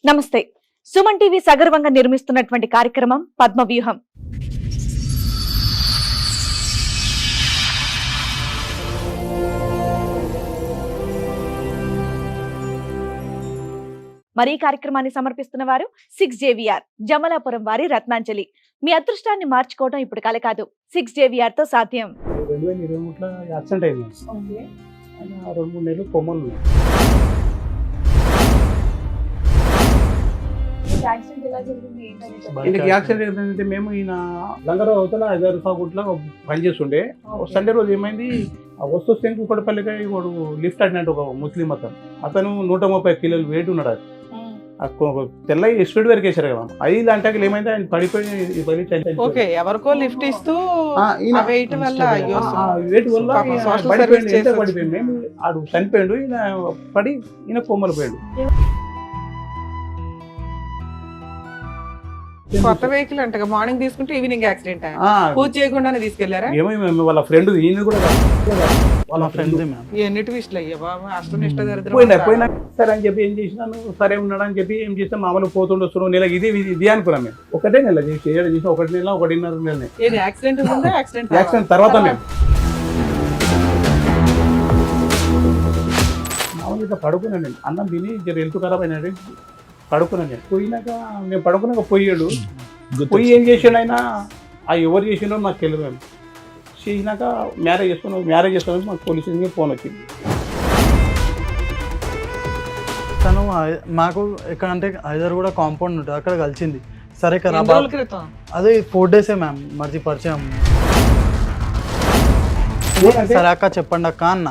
నమస్తే. సుమన్ టీవీ సగర్వంగా నిర్మిస్తున్నటువంటి కార్యక్రమం పద్మవ్యూహం. మరి ఈ కార్యక్రమాన్ని సమర్పిస్తున్న వారు 6JVR జమలాపురం వారి రత్నాంజలి. మీ అదృష్టాన్ని మార్చుకోవడం ఇప్పుడు కల కాదు, 6JVR తో సాధ్యం. 2023లో యాక్సిడెంట్ అయింది. ఆయన 2-3 నెలలు కొమ్మలు ఉన్నాయి. ఈయనకి యాక్సిడెంట్ ఏంటంటే మేము ఈయన లంగర అవతల హైదరాబాద్ సాగుట్లో పనిచేస్తుండే. సండే రోజు ఏమైంది, వస్తే కుక్కడపల్లిగా వాడు లిఫ్ట్ అడినట్టు ఒక ముస్లిం అతను 130 కిలోలు వెయిట్ ఉన్నాడు. తెల్ల స్పీడ్ వరకు వేసారు కదా, 5 గంటకి ఏమైంది ఆయన పడిపోయి ఎవరికో లిఫ్ట్ ఇస్తూ వెయిట్ వల్ల పడిపోయింది. మేము ఆడు చనిపోయాడు, ఈయన పడి ఈయన కొమ్మలు పోయాడు. కొత్త వెహికల్ అంట, మార్నింగ్ తీసుకుంటే ఈవినింగ్ యాక్సిడెంట్. పూజ చేయకుండానే తీసుకెళ్లారా? ఏమో వాళ్ళ ఫ్రెండ్, ఈయన కూడా వాళ్ళ ఫ్రెండ్ ఎన్ని ట్విస్ట్లు అయ్యా బాబు, అష్టం ఇష్ట పోయినా సరే అని చెప్పి ఏం చేసినాను, సరే ఉన్నాడు అని చెప్పి ఏం చేస్తే మామూలు పోతుండొస్తున్నాం. నెల ఇది అనుకున్నాం మేము. ఒకటే నెల చేసి 1 నెల 1.5 నెలనే. యాక్సిడెంట్ తర్వాత మేము మామూలుగా పడుకున్నాను. నేను అన్నం తిని హెల్త్ ఖరాబ్ అయినాడు, పడుకున్నాను. నేను పోయినాక మేము పడుకున్నాక పోయాడు. పోయి ఏం చేసాడు ఆయన, ఎవరు చేసిండో మాకు తెలియదు. మేము చేసినాక మ్యారేజ్ చేసుకున్నాం మాకు పోలీస్ స్టేషన్కి ఫోన్ వచ్చింది. తను మాకు ఎక్కడంటే హైదరాబాద్ కూడా కాంపౌండ్ ఉంటుంది, అక్కడ కలిసింది. సరే కదా, అదే 4 డేసే మ్యామ్ మర్చి పరిచయం. సరే అక్క చెప్పండి అక్క అన్న,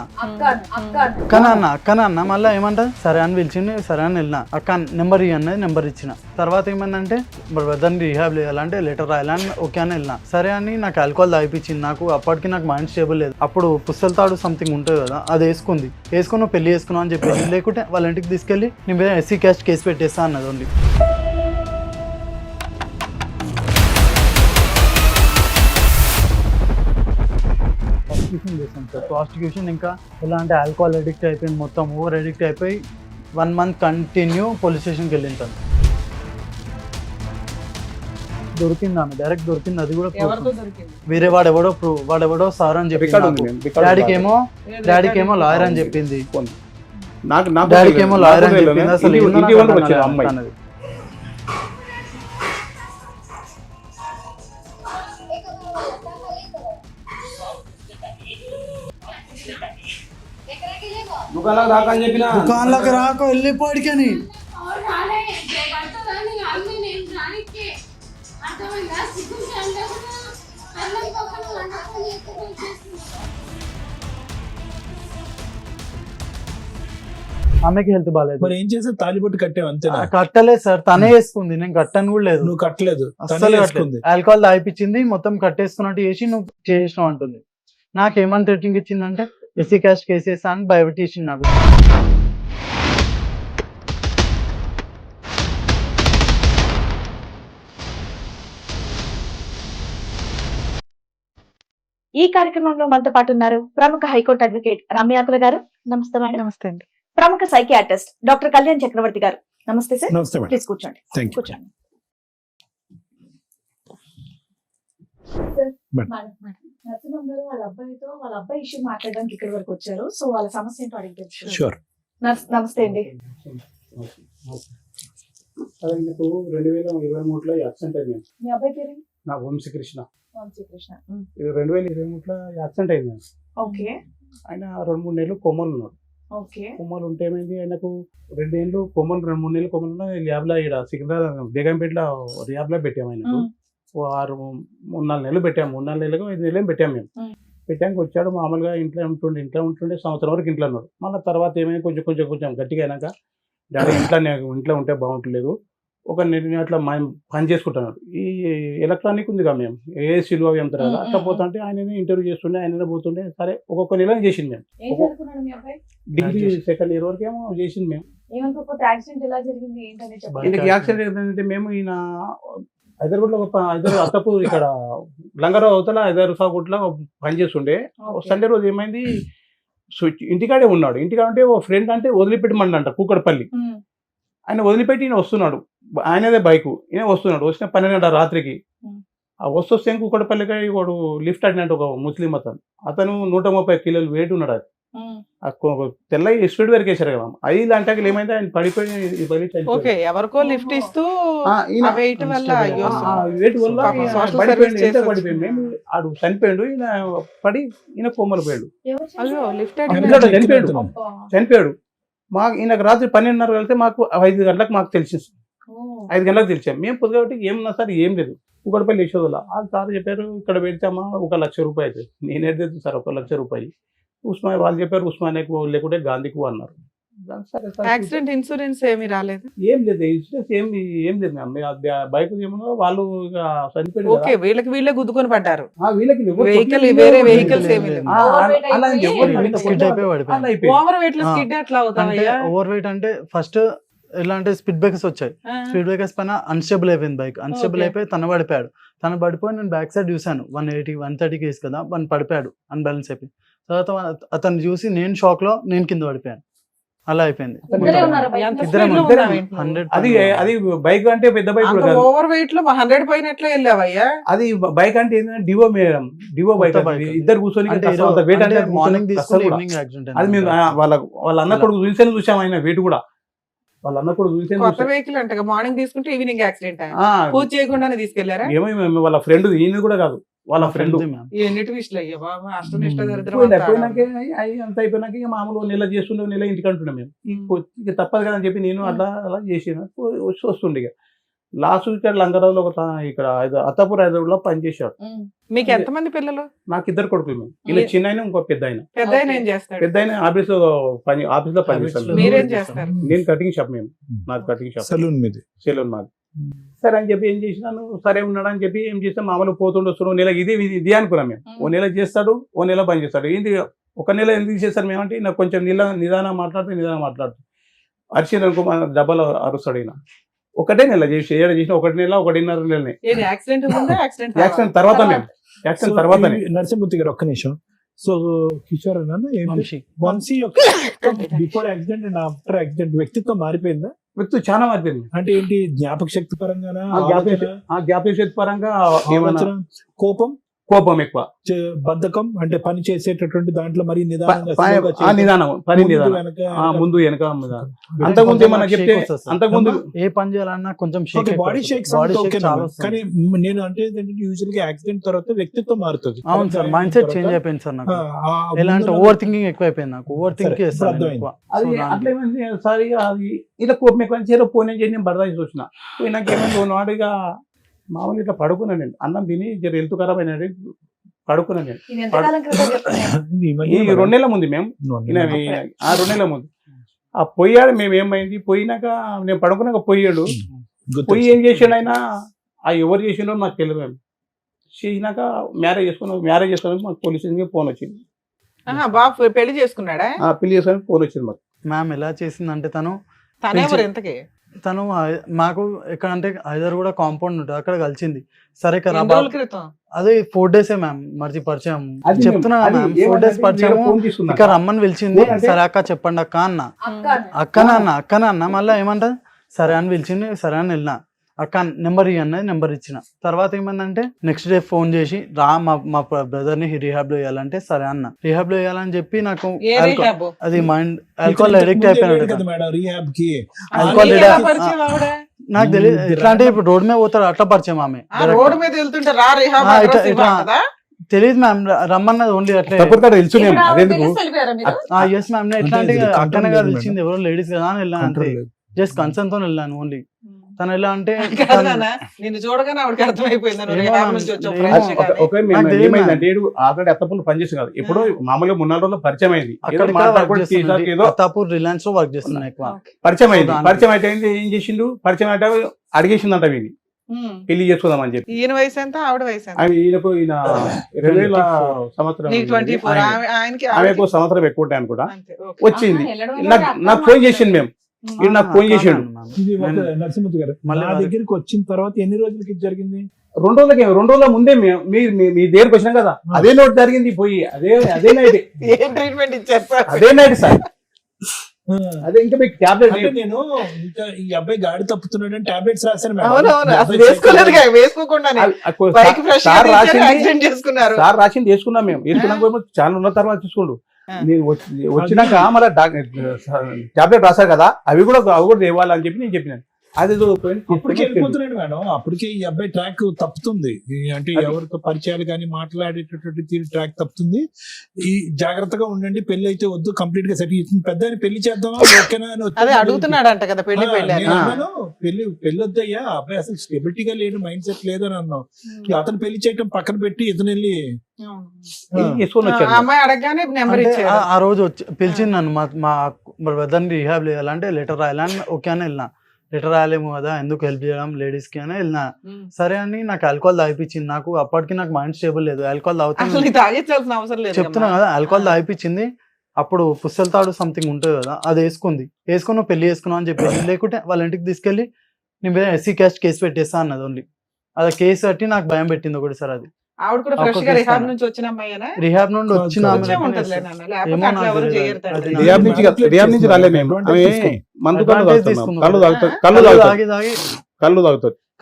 అక్కన మళ్ళీ ఏమంటా సరే అని పిలిచింది. సరే అని వెళ్ళిన, అక్క నెంబర్ ఇవ్వన్నది, నెంబర్ ఇచ్చిన. తర్వాత ఏమైందంటే బ్రదర్ని రీహాబ్ చేయాలంటే లెటర్ రాయాలని ఓకే అని వెళ్ళిన. సరే అని నాకు ఆల్కహాల్ తాగిపించింది. అప్పటికి నాకు మైండ్ స్టేబుల్ లేదు. అప్పుడు పుస్తల తాడు సంథింగ్ ఉంటుంది కదా, అది వేసుకుని పెళ్లి చేసుకున్నావు అని చెప్పేసి, లేకుంటే వాళ్ళ ఇంటికి తీసుకెళ్ళి నీ మీద SC క్యాస్ట్ కేసు పెట్టేస్తా అన్నది. ఓన్లీ చేసాం సార్ ప్రాస్టిట్యూషన్. ఇంకా ఎలా అంటే ఆల్కహాల్ అడిక్ట్ అయిపోయింది, మొత్తం ఓవర్ అడిక్ట్ అయిపోయి 1 మంత్ కంటిన్యూ పోలీస్ స్టేషన్కి వెళ్ళింది. తను దొరికింది, ఆమె డైరెక్ట్ దొరికింది. అది కూడా వేరే వాడెవడో సార్ అని చెప్పింది. డాడీకి ఏమో లాయర్ అని చెప్పింది. డాడీకి ఏమో లాయర్ అని చెప్పింది. అసలు దుకాణంలోకి రాక వెళ్ళిపోడికని ఆమెకి హెల్త్ బాగాలేదు. మరి ఏం చేసే, తాలిబొట్టు కట్టావు అంతే? కట్టలేదు సార్, తనే వేసుకుంది, నేను కట్టను కూడా లేదు. నువ్వు కట్టలేదు, అసలు ఆల్కహాల్ తాగిపించింది, మొత్తం కట్టేసుకున్నట్టు చేసి నువ్వు చేసినావు అంటుంది. నాకేమని థ్రెటింగ్ ఇచ్చిందంటే SC క్యాస్ట్ కేసు వేసా అని భయపెట్టేసింది నాకు. ఈ కార్యక్రమంలో మనతో పాటు ఉన్నారు ప్రముఖ హైకోర్టు అడ్వకేట్ రమ్యాకుల గారు. నమస్తే మేడం. నమస్తే అండి. ప్రముఖ సైకియాట్రిస్ట్ డాక్టర్ కళ్యాణ్ చక్రవర్తి గారు. నమస్తే సార్. నమస్తే మేడం. ప్లీజ్ కూర్చోండి. కూర్చోండి. నరసింహం గారు వాళ్ళ అబ్బాయి ఇష్యూ మాట్లాడడానికి ఇక్కడ వరకు వచ్చారు. సో వాళ్ళ సమస్య ఏంటో అడిగి. షూర్. నమస్తే అండి. అదే మీకు 2023లో యాక్సిడెంట్ అయింది. మీ అబ్బాయి పేరు? నా వంశీకృష్ణ. 2023 2023లో యాక్సిడెంట్ అయింది. ఓకే. ఆయన 2-3 నెలలు కొమ్మలు ఉన్నాడు. ఓకే. కొమ్మలు ఉంటే ఏమైంది, ఆయనకు 2 ఏళ్ళు కొమ్మలు, 2-3 నెలలు కొమ్మలు ఉన్నాయి. ల్యాబ్లో ఇక్కడ సికింద్రాబాద్ బేగంపేటలో ల్యాబ్లో పెట్టాము. ఆయనకు 3-4 నెలలు పెట్టాము. 3-4 నెలలకు 5 నెలలు పెట్టాము. మేము పెట్టాక వచ్చాడు. మామూలుగా ఇంట్లో ఉంటుండే సంవత్సరం వరకు ఇంట్లో ఉన్నాడు. మళ్ళీ తర్వాత ఏమైంది, కొంచెం గట్టిగా అయినాక డాడీ ఇంట్లో ఉంటే బాగుంటలేదు, ఒక నేను అట్లా పని చేసుకుంటున్నాడు. ఈ ఎలక్ట్రానిక్ ఉంది కదా, మేము ఏసీలు అవి ఎంత అట్లా పోతుంటే ఆయన ఇంటర్వ్యూ చేస్తుండే, ఆయన పోతుండే. సరే ఒక్కొక్క నెల చేసింది. మేము డిగ్రీ 2nd ఇయర్ వరకు ఏమో చేసింది. మేము ఈయనకి యాక్సిడెంట్ ఏంటంటే, మేము ఈయన హైదరాబాద్లో అత్తపూర్ ఇక్కడ లంగరావు అవతల హైదరాబాద్ సాగుట్లో పనిచేస్తుండే. సండే రోజు ఏమైంది, ఇంటికాడే ఉన్నాడు. ఇంటికాడ అంటే ఓ ఫ్రెండ్ అంటే వదిలిపెట్టమంట కూకట్పల్లి. ఆయన వదిలిపెట్టి ఈయన వస్తున్నాడు, ఆయనదే బైక్, ఈయన వస్తున్నాడు. వచ్చిన 12 రాత్రికి ఆ వస్తే కూకడపల్లికి వాడు లిఫ్ట్ అడినట్టు ఒక ముస్లిం అతను 130 కిలోలు వెయిట్ ఉన్నాడు. అది తెల్ల స్పీడ్ వరకు వేసారు కదా, అది అంటే ఏమైంది ఆయన పడిపోయి ఓకే ఎవరికో లిఫ్ట్ ఇస్తూ వెయిట్ వల్ల అయ్యో వెయిట్ వల్ల పాపం social పడిపోయింది. service ఎంత పడిపోయింది, మేము ఆడు చనిపోయాడు, ఈయన పడి ఈయన కోమలు పోయాడు, అయ్యో లిఫ్ట్ చనిపోయాడు. ఈయనకు రాత్రి 12:30 వెళ్తే మాకు 5 గంటలకు మాకు తెలిసింది. 5 గంటలకు తెలిసాం మేము. పొద్దుగాబట్టి ఏమన్నా సార్ ఏం లేదు, కూకడపల్లి యశోదల వాళ్ళు సార్ చెప్పారు ఇక్కడ పెడిచామా 1 లక్ష రూపాయలు అవుతుంది. నేనేది తెలుసు సార్ 1 లక్ష రూపాయలు. ఉస్మానియా వాళ్ళు చెప్పారు ఉస్మానియాకు లేకుంటే గాంధీకు అన్నారు. సరే సార్ యాక్సిడెంట్ ఇన్సూరెన్స్ ఏమీ రాలేదు. ఏం లేదు, ఇన్సూరెన్స్ ఏం లేదు మ్యామ్. బైక్ ఏమన్నా వాళ్ళు ఇక చనిపోయారు ఓకే వీళ్ళకి వీళ్ళే గుద్దుకొని పడ్డారు. వీళ్ళకి వెహికల్ వేరే వెహికల్స్ ఏమీ లేవు. అలా స్కిడ్ అయిపోయి పడిపోయింది. ఓవర్ వెయిట్ లో స్కిడ్ ఎట్లా అంటే అవుతావయ్యా? ఓవర్ వెయిట్ అంటే ఫస్ట్ ఎలా అంటే స్పీడ్ బ్రేకర్స్ వచ్చాయి, స్పీడ్ బ్రేకర్స్ పైన అన్స్టేబుల్ అయిపోయింది బైక్, అన్స్టేబుల్ Okay. అయిపోయి తను పడిపోయాడు. తను పడిపోయి నేను బ్యాక్ సైడ్ చూశాను 180-130 కేసు కదా, వన్ పడిపోయాడు అన్బ్యాలెన్స్ అయిపోయి. తర్వాత అతను చూసి నేను షాక్ లో నేను కింద పడిపోయాను, అలా అయిపోయింది. ఎంత ఇద్దరం speed లో ఇద్దరం. ఉన్నావు ఏంటి? 100 అది బైక్ అంటే పెద్ద బైక్ అంత కాదు. ఓవర్ వెయిట్ లో 100 పోయినట్లే వెళ్ళావయ్యా. అది బైక్ అంటే ఏంటంటే డివో మేడం, డివో బైక్ కొత్త bike. ఇద్దరు కూర్చొని అంటే కష్టం, అంత weight అంటే మార్నింగ్ తీసుకుని అసలు కూడా. ఈవినింగ్ యాక్సిడెంట్ అది మేము వాళ్ళ అన్న కొడుకు చూసాం ఆయన వెయిట్ కూడా, వాళ్ళ అన్న కొడుకు కొత్త వెహికల్ అంటే మార్నింగ్ తీసుకుంటే ఈవినింగ్ యాక్సిడెంట్ పూజ చేయకుండానే తీసుకెళ్లారా? ఏమో వాళ్ళ ఫ్రెండ్, ఈయన కూడా కాదు వాళ్ళ ఫ్రెండ్. ఎన్నిటి విషయాలు అయ్యా బాబా, అష్టనిష్ట దరిద్రం పోయినాక అంత అయిపోయినాక ఇక మామూలు నెల చేస్తుండే, నెల ఇంటికి అంటుండే మేము. ఇక తప్పదు కదా అని చెప్పి నేను అలా చేసిన వస్తుండే. ఇక లాస్ట్ ఇక్కడ లంగరాజులో ఇక్కడ అత్తాపూర్ హైదరాబాద్ పనిచేశాడు. మీకు ఎంతమంది పిల్లలు? నాకు 2 కొడుకులు మేము. ఇలా చిన్న ఆయన ఇంకో పెద్ద ఆయన. పెద్ద ఆయన ఏం చేస్తాడు? పెద్ద ఆయన ఆఫీస్ లో పనిచేస్తాను. మీరేం చేస్తారు? నేను కటింగ్ షాప్, మేము నాది కటింగ్ షాప్, సలూన్ మీద. సెలూన్ మాది. సరే అని చెప్పి ఏం చేసినాను, సరే ఉన్నాడు అని చెప్పి ఏం చేస్తాం మామూలు పోతుండే వస్తున్నాం. నెల ఇది అనుకున్నాం మేము. ఓ నెల చేస్తాడు, ఓ నెల పని చేస్తాడు. ఏంటి 1 నెల ఎందుకు చేస్తారు మేమంటే నాకు కొంచెం నిదానం మాట్లాడుతూ అరిచింది అనుకో డబ్బాలో అరుస్తాడు. ఈయన ఒకటే నెల చేసి 1 నెల 1.5 నెలనే. యాక్సిడెంట్ తర్వాత మేము యాక్సిడెంట్ తర్వాత నరసింహమూర్తి గారు ఒక్క నిమిషం. సో కిషోర్ అన్న వంశీ యొక్క before accident and after accident వ్యక్తిత్వం మారిపోయిందా? వ్యక్తి చాలా మారిపోయింది. అంటే ఏంటి, జ్ఞాపక శక్తి పరంగానా, జ్ఞాపక శక్తి పరంగా కోపం ఎక్కువ, బద్ధకం, అంటే పని చేసేటటువంటి దాంట్లో మరి నిదానం, ముందు వెనక. అంతకుముందు ఏమన్నా చెప్తే అంతకుముందు ఏ పని చేయాలన్నా కొంచెం బాడీ షేక్స్. కానీ నేను అంటే యూజువల్ గా యాక్సిడెంట్ తర్వాత వ్యక్తిత్వం మారుతుంది. అవును సార్, మైండ్ సెట్ చేంజ్ అయిపోయింది సార్ నాకు. ఎలా అంటే ఓవర్ థింకింగ్ ఎక్కువ అయిపోయింది నాకు, ఓవర్ థింక్ చేస్తాను. అది అట్లా ఏమైంది సార్, అది ఇలా కోపం ఎక్కువ చేరో పోనీ చేసి నేను బరదాసి వచ్చిన. పోయినాక ఏమైంది నాడుగా మామూలు ఇట్లా పడుకున్నాను నేను, అన్నం తిని హెల్త్ ఖరాబ్ అయినది పడుకున్నాను నేను. ఈ 2 నెలల ముందు మేము 2 నెలల ముందు పోయాడు. మేము ఏమైంది, పోయినాక నేను పడుకున్నాక పోయాడు. పోయి ఏం చేసాడు ఆయన, ఎవరు చేసిండో నాకు తెలియదు. మేము చేసినాక మ్యారేజ్ చేసుకున్నాక మాకు పోలీస్ స్టేషన్కి ఫోన్ వచ్చింది. పెళ్లి చేసుకున్నాడా? పెళ్లి చేసుకోవడానికి ఫోన్ వచ్చింది మాకు. మ్యామ్ ఎలా చేసిందంటే తను మాకు ఎక్కడ అంటే హైదరాబాద్ కూడా కాంపౌండ్ ఉంటుంది, అక్కడ కలిసింది. సరే కదా అదే 4 days మ్యామ్ మర్చి పరిచయం చెప్తున్నా మ్యామ్. 4 days పరిచయం, ఇక్కడ రమ్మని పిలిచింది. సరే అక్క చెప్పండి అక్క అన్న, అక్కన అన్న మళ్ళీ ఏమంటా సరే అని పిలిచింది. సరే అని వెళ్ళిన, అక్క నెంబర్ ఇవ్వన్నది, నెంబర్ ఇచ్చిన. తర్వాత ఏమందంటే నెక్స్ట్ డే ఫోన్ చేసి రా మా బ్రదర్ ని రిహాబ్ లో వేయాలంటే సరే అన్న. రిహాబ్ లో వేయాలని చెప్పి నాకు అది మైండ్ ఆల్కహాల్ అడిక్ట్ అయిపోయినాడు. నాకు తెలియదు ఎట్లా అంటే ఇప్పుడు రోడ్ మీద పోతారు అట్లా పరిచయం ఆమె. తెలియదు మ్యామ్, రమ్మన్నది ఓన్లీ అట్లా. ఎస్ మ్యామ్, ఎట్లా అంటే అక్కనే గారు పిలిచింది, ఎవరో లేడీస్ కదా అని వెళ్ళాను అంతే. జస్ట్ కన్సర్న్ తో వెళ్ళాను ఓన్లీ. తను ఎలా అంటే నిన్ను చూడగానే ఆవిడకి అర్థమైపోయింది ఆల్రెడీ అత్తపూర్ పనిచేసి కాదు, ఎప్పుడో మామూలుగా 3-4 రోజులు పరిచయం అయింది. అత్తాపూర్ రిలయన్స్ లో వర్క్ చేస్తున్నాను ఎక్కువ. పరిచయం అయితే ఏం చేసిండు, పరిచయం అంటే అడిగేసిందంట వీని పెళ్లి చేసుకుందామని చెప్పి. ఈయన వయసు ఎంత, ఆవిడ వయసు ఎంత? ఈయనకు 2000 సంవత్సరం, ఆమెకు సంవత్సరం ఎక్కువ ఉంటాయి అనుకుంటా. వచ్చింది నాకు ఫోన్ చేసింది, మేము నాకు ఫోన్ చేసాడు. నరసింహమూర్తి గారు నా దగ్గరికి వచ్చిన తర్వాత ఎన్ని రోజులకి జరిగింది? 2 రోజుల ముందే మీ దగ్గరకు వచ్చినాం కదా, అదే నోట్ జరిగింది. పోయి అదే నైట్ ట్రీట్మెంట్ ఇచ్చారు అదే నైట్ సార్. అదే ఇంకా మీకు టాబ్లెట్ అంటే నేను ఇంకా ఈ అబ్బాయి గాడి తప్పుతున్నాడు టాబ్లెట్స్ రాశాను మేడం. అవునవును ఈ అసలు అబ్బాయి వేసుకోలేదు వేసుకోకుండానే బైక్ ఫ్రెష్ సార్ రాసింది యాక్సిడెంట్ చేసుకున్నారు. సార్ రాసింది వేసుకున్నాం మేము వేసుకున్నాక చాలా ఉన్న తర్వాత తీసుకోండు నేను వచ్చినాక మళ్ళీ టాబ్లెట్ రాశారు కదా అవి కూడా తేవాలని చెప్పి నేను చెప్పినాను. అది అప్పటికే వెళ్ళిపోతున్నాడు మేడం. అప్పటికే ఈ అబ్బాయి ట్రాక్ తప్పుతుంది. అంటే ఎవరితో పరిచయాలు కానీ మాట్లాడేటటువంటి తీరు ట్రాక్ తప్పుతుంది. ఈ జాగ్రత్తగా ఉండండి, పెళ్లి అయితే వద్దు, కంప్లీట్ గా సెట్ అవుతుంది. పెద్ద పెళ్లి చేద్దామా ఓకేనా అని అదే అడుగుతున్నాడు అంట కదా పెళ్లి పెళ్లి వద్దయ్యా, అబ్బాయి అసలు స్టెబిలిటీగా లేడు, మైండ్ సెట్ లేదు అని అన్నాం. అతను పెళ్లి చేయటం పక్కన పెట్టి ఇతను వెళ్ళి వేసుకొని వచ్చాను. అమ్మాయి అడగగానే నెంబర్ అంటే ఇచ్చాడు. ఆ రోజు వచ్చి పిలిచింది నన్ను మా బ్రదర్ని రీహాబ్ చేయాలంటే లెటర్ రాయాలని ఓకే అని వెళ్ళినా. లెటర్ రాయలేము కదా, ఎందుకు హెల్ప్ చేయడం లేడీస్ కి అని వెళ్ళినా. సరే అని నాకు ఆల్కహాల్ తాగిపించింది. నాకు అప్పటికి నాకు మైండ్ స్టేబుల్ లేదు. ఆల్కహాల్ అసలు తాగించాల్సిన అవసరం లేదు. చెప్తున్నా కదా, ఆల్కహాల్ తాగిపించింది. అప్పుడు పుస్తల తాడు సంథింగ్ ఉంటుంది కదా, అది వేసుకుంది. వేసుకుని నువ్వు పెళ్లి చేసుకున్నావు అని చెప్పేసి, లేకుంటే వాళ్ళ ఇంటికి తీసుకెళ్లి నీ మీద ఎస్సీ క్యాస్ట్ కేసు పెట్టేస్తా అన్నది. ఓన్లీ అది కేసు కట్టి నాకు భయం పెట్టింది ఒకటిసారి. అది ఆవిడ కూడా ఫ్రెష్ గా రిహాబ్ నుంచి వచ్చిన అమ్మాయినా? రిహాబ్ నుండి వచ్చిన రియాబ్ నుంచి రాలే మేము. మందు కళ్ళు తాగుతుంది.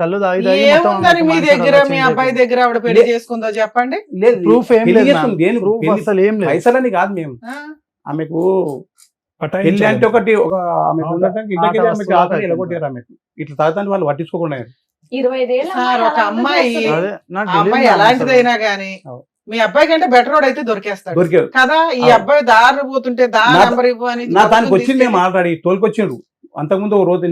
కళ్ళు తాగి ఏముందని మీ దగ్గర మీ అబ్బాయి దగ్గర ఆవిడ పెళ్లి చేసుకుందో చెప్పండి. ప్రూఫ్ ఏం లేదు, ప్రూఫ్ అసలు ఏం లేదు. పైసలని కాదు మేము ఆమెకు పెళ్లి అంటే ఒకటి ఒక ఎలగొట్టారు ఆమెకు. ఇట్లా తాగుతాను వాళ్ళు పట్టించుకోకుండా. 25 ఏళ్ళ సార్ ఒక అమ్మాయి అదే నాకు ఆ అమ్మాయి తెలియదు ఎలాంటిదైనా గానీ మీ అబ్బాయి కంటే బెటర్ రోడ్ అయితే దొరికేస్తాడు దొరికారు కదా. ఈ అబ్బాయి దారి పోతుంటే దారి నెంబర్ ఇవ్వు అని నా దానికి వచ్చింది మేము ఆల్రెడీ తోలుకొచ్చిండు. అంతకుముందు ఓ రోజు